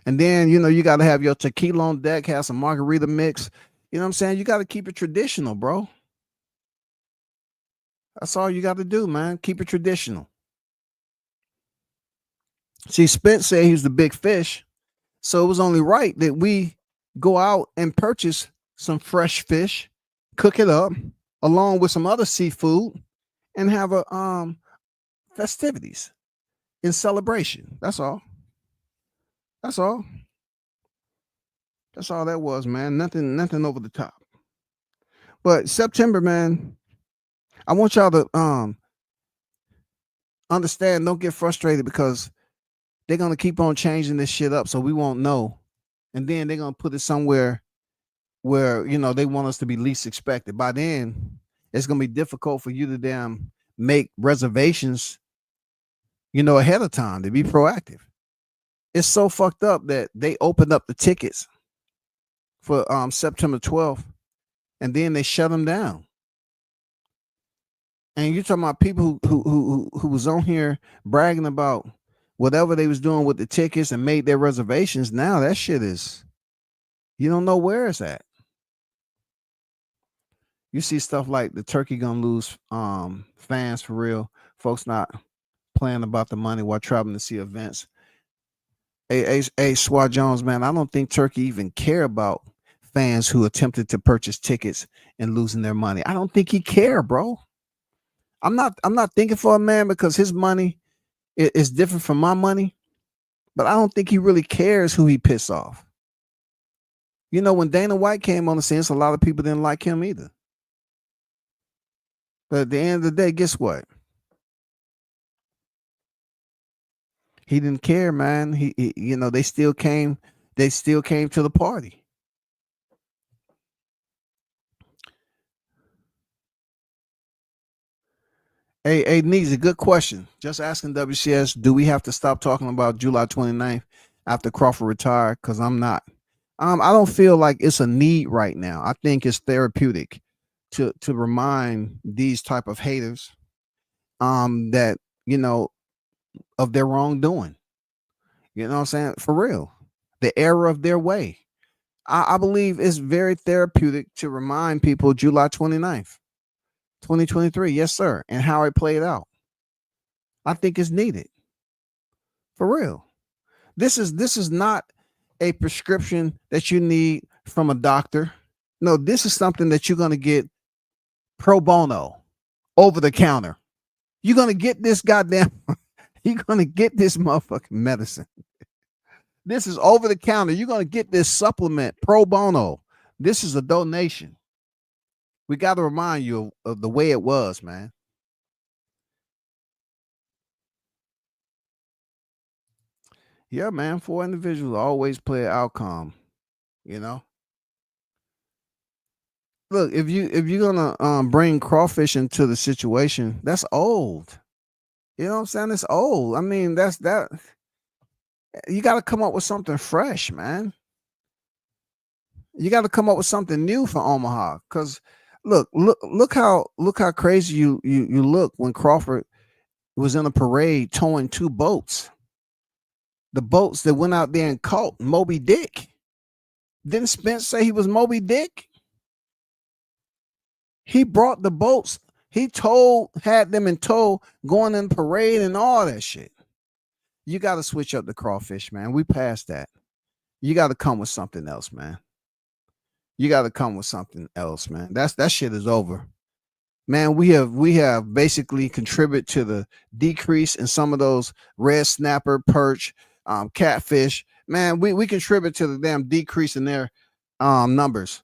Speaker 2: And then, you know, you got to have your tequila on deck, have some margarita mix. You know what I'm saying? You got to keep it traditional, bro. That's all you got to do, man. Keep it traditional. See, Spence said he was the big fish. So it was only right that we go out and purchase some fresh fish, cook it up, along with some other seafood, and have a festivities in celebration. That's all. That's all. That's all that was, man. Nothing over the top. But September, man, I want y'all to understand, don't get frustrated because they're gonna keep on changing this shit up so we won't know. And then they're gonna put it somewhere where, you know, they want us to be least expected. By then, it's gonna be difficult for you to damn make reservations, you know, ahead of time, to be proactive. It's so fucked up that they opened up the tickets for September 12th and then they shut them down. And you're talking about people who was on here bragging about whatever they was doing with the tickets and made their reservations. Now that shit is, you don't know where it's at. You see stuff like the Turkey gonna lose fans for real. Folks not playing about the money while traveling to see events. Hey, Swat Jones, man, I don't think Turkey even care about fans who attempted to purchase tickets and losing their money. I don't think he care, bro. I'm not thinking for a man because his money is different from my money, but I don't think he really cares who he piss off. You know, when Dana White came on the scene, a lot of people didn't like him either. But at the end of the day, guess what? He didn't care, man. He you know, they still came to the party. Hey, Needs, a good question. Just asking WCS, do we have to stop talking about July 29th after Crawford retired? Because I'm not. I don't feel like it's a need right now. I think it's therapeutic to remind these type of haters that, you know, of their wrongdoing. You know what I'm saying? For real. The error of their way. I believe it's very therapeutic to remind people July 29th. 2023, yes, sir, and how it played out. I think it's needed. For real. This is not a prescription that you need from a doctor. No, this is something that you're going to get pro bono, over the counter. You're going to get this goddamn, you're going to get this motherfucking medicine. This is over the counter. You're going to get this supplement pro bono. This is a donation. We got to remind you of the way it was, man. Yeah, man. 4 individuals always play an outcome, you know. Look, if you're gonna bring crawfish into the situation, that's old. You know what I'm saying? It's old. I mean, that. You got to come up with something fresh, man. You got to come up with something new for Omaha, because look how crazy you look when Crawford was in a parade towing 2 boats. The boats that went out there and caught Moby Dick. Didn't Spence say he was Moby Dick? He brought the boats. He had them in tow, going in parade and all that shit. You got to switch up the crawfish, man. We passed that. You got to come with something else, man. You got to come with something else, man. That shit is over. Man, we have basically contributed to the decrease in some of those red snapper, perch, catfish. Man, we contribute to the damn decrease in their numbers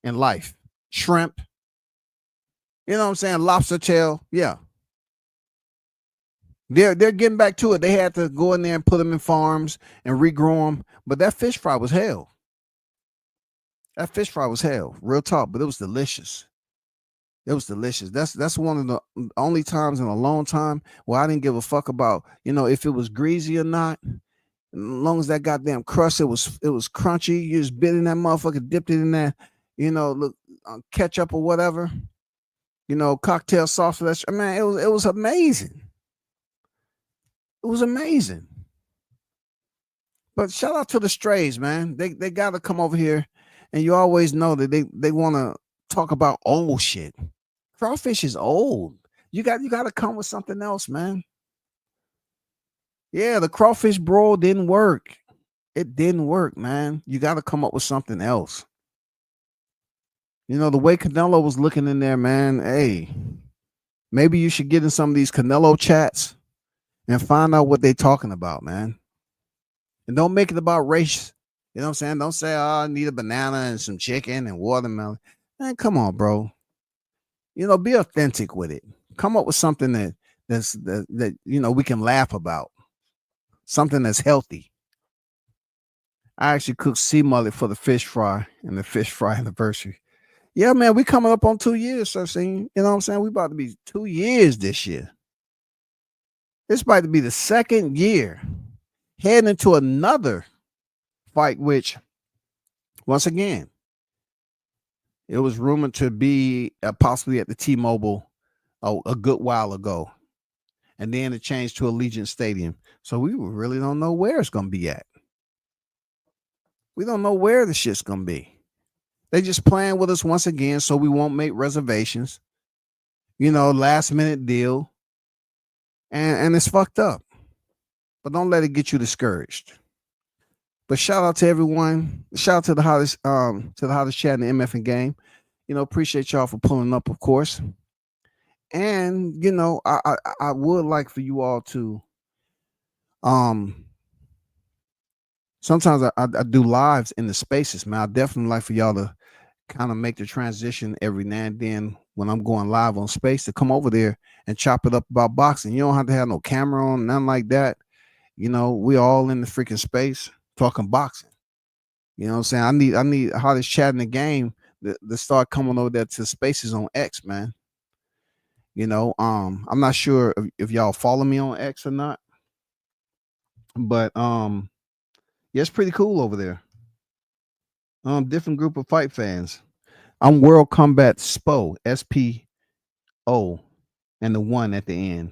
Speaker 2: in life. Shrimp. You know what I'm saying? Lobster tail. Yeah. They're getting back to it. They had to go in there and put them in farms and regrow them. But that fish fry was hell. That fish fry was hell. Real talk, but it was delicious. It was delicious. That's one of the only times in a long time where I didn't give a fuck about, if it was greasy or not. As long as that goddamn crust, it was crunchy. You just bit in that motherfucker, dipped it in that, ketchup or whatever. Cocktail sauce for that. Man, it was amazing. It was amazing. But shout out to the strays, man. They got to come over here, and you always know that they want to talk about old shit. Crawfish is old. You got to come with something else, man. Yeah, the crawfish broil didn't work. It didn't work, man. You got to come up with something else. The way Canelo was looking in there, man, hey, maybe you should get in some of these Canelo chats and find out what they're talking about, man. And don't make it about race. You know what I'm saying? Don't say, oh, I need a banana and some chicken and watermelon. Man, come on, bro. Be authentic with it. Come up with something that we can laugh about. Something that's healthy. I actually cooked sea mullet for the fish fry and the fish fry anniversary. Yeah, man, we coming up on 2 years, so you know what I'm saying? We about to be 2 years this year. It's about to be the second year. Heading into another fight, which, once again, it was rumored to be possibly at the T-Mobile a good while ago. And then it changed to Allegiant Stadium. So we really don't know where it's going to be at. We don't know where the shit's going to be. They just playing with us once again so we won't make reservations. Last minute deal. And it's fucked up. But don't let it get you discouraged. But shout out to everyone. Shout out to the hottest chat in the MF and game. Appreciate y'all for pulling up, of course. And I would like for you all to sometimes I do lives in the spaces, man. I definitely like for y'all to kind of make the transition every now and then when I'm going live on space to come over there and chop it up about boxing. You don't have to have no camera on, nothing like that. We all in the freaking space talking boxing. You know what I'm saying? I need hottest chat in the game to start coming over there to spaces on X, man. I'm not sure if y'all follow me on X or not, but yeah, it's pretty cool over there. Different group of fight fans. I'm World Combat Spo, SPO, and the 1 at the end.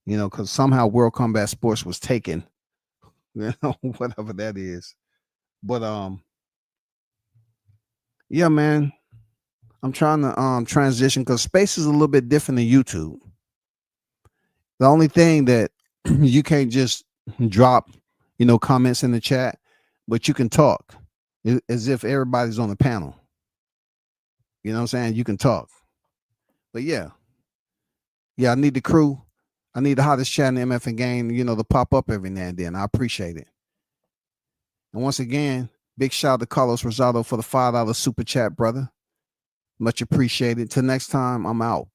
Speaker 2: Because somehow World Combat Sports was taken. Whatever that is. But yeah, man. I'm trying to transition because space is a little bit different than YouTube. The only thing that you can't just drop, comments in the chat, but you can talk as if everybody's on the panel. You know what I'm saying? You can talk. But yeah, I need the crew. I need the hottest chat in the MF and game, to pop up every now and then. I appreciate it. And once again, big shout out to Carlos Rosado for the $5 super chat, brother. Much appreciated. Till next time, I'm out.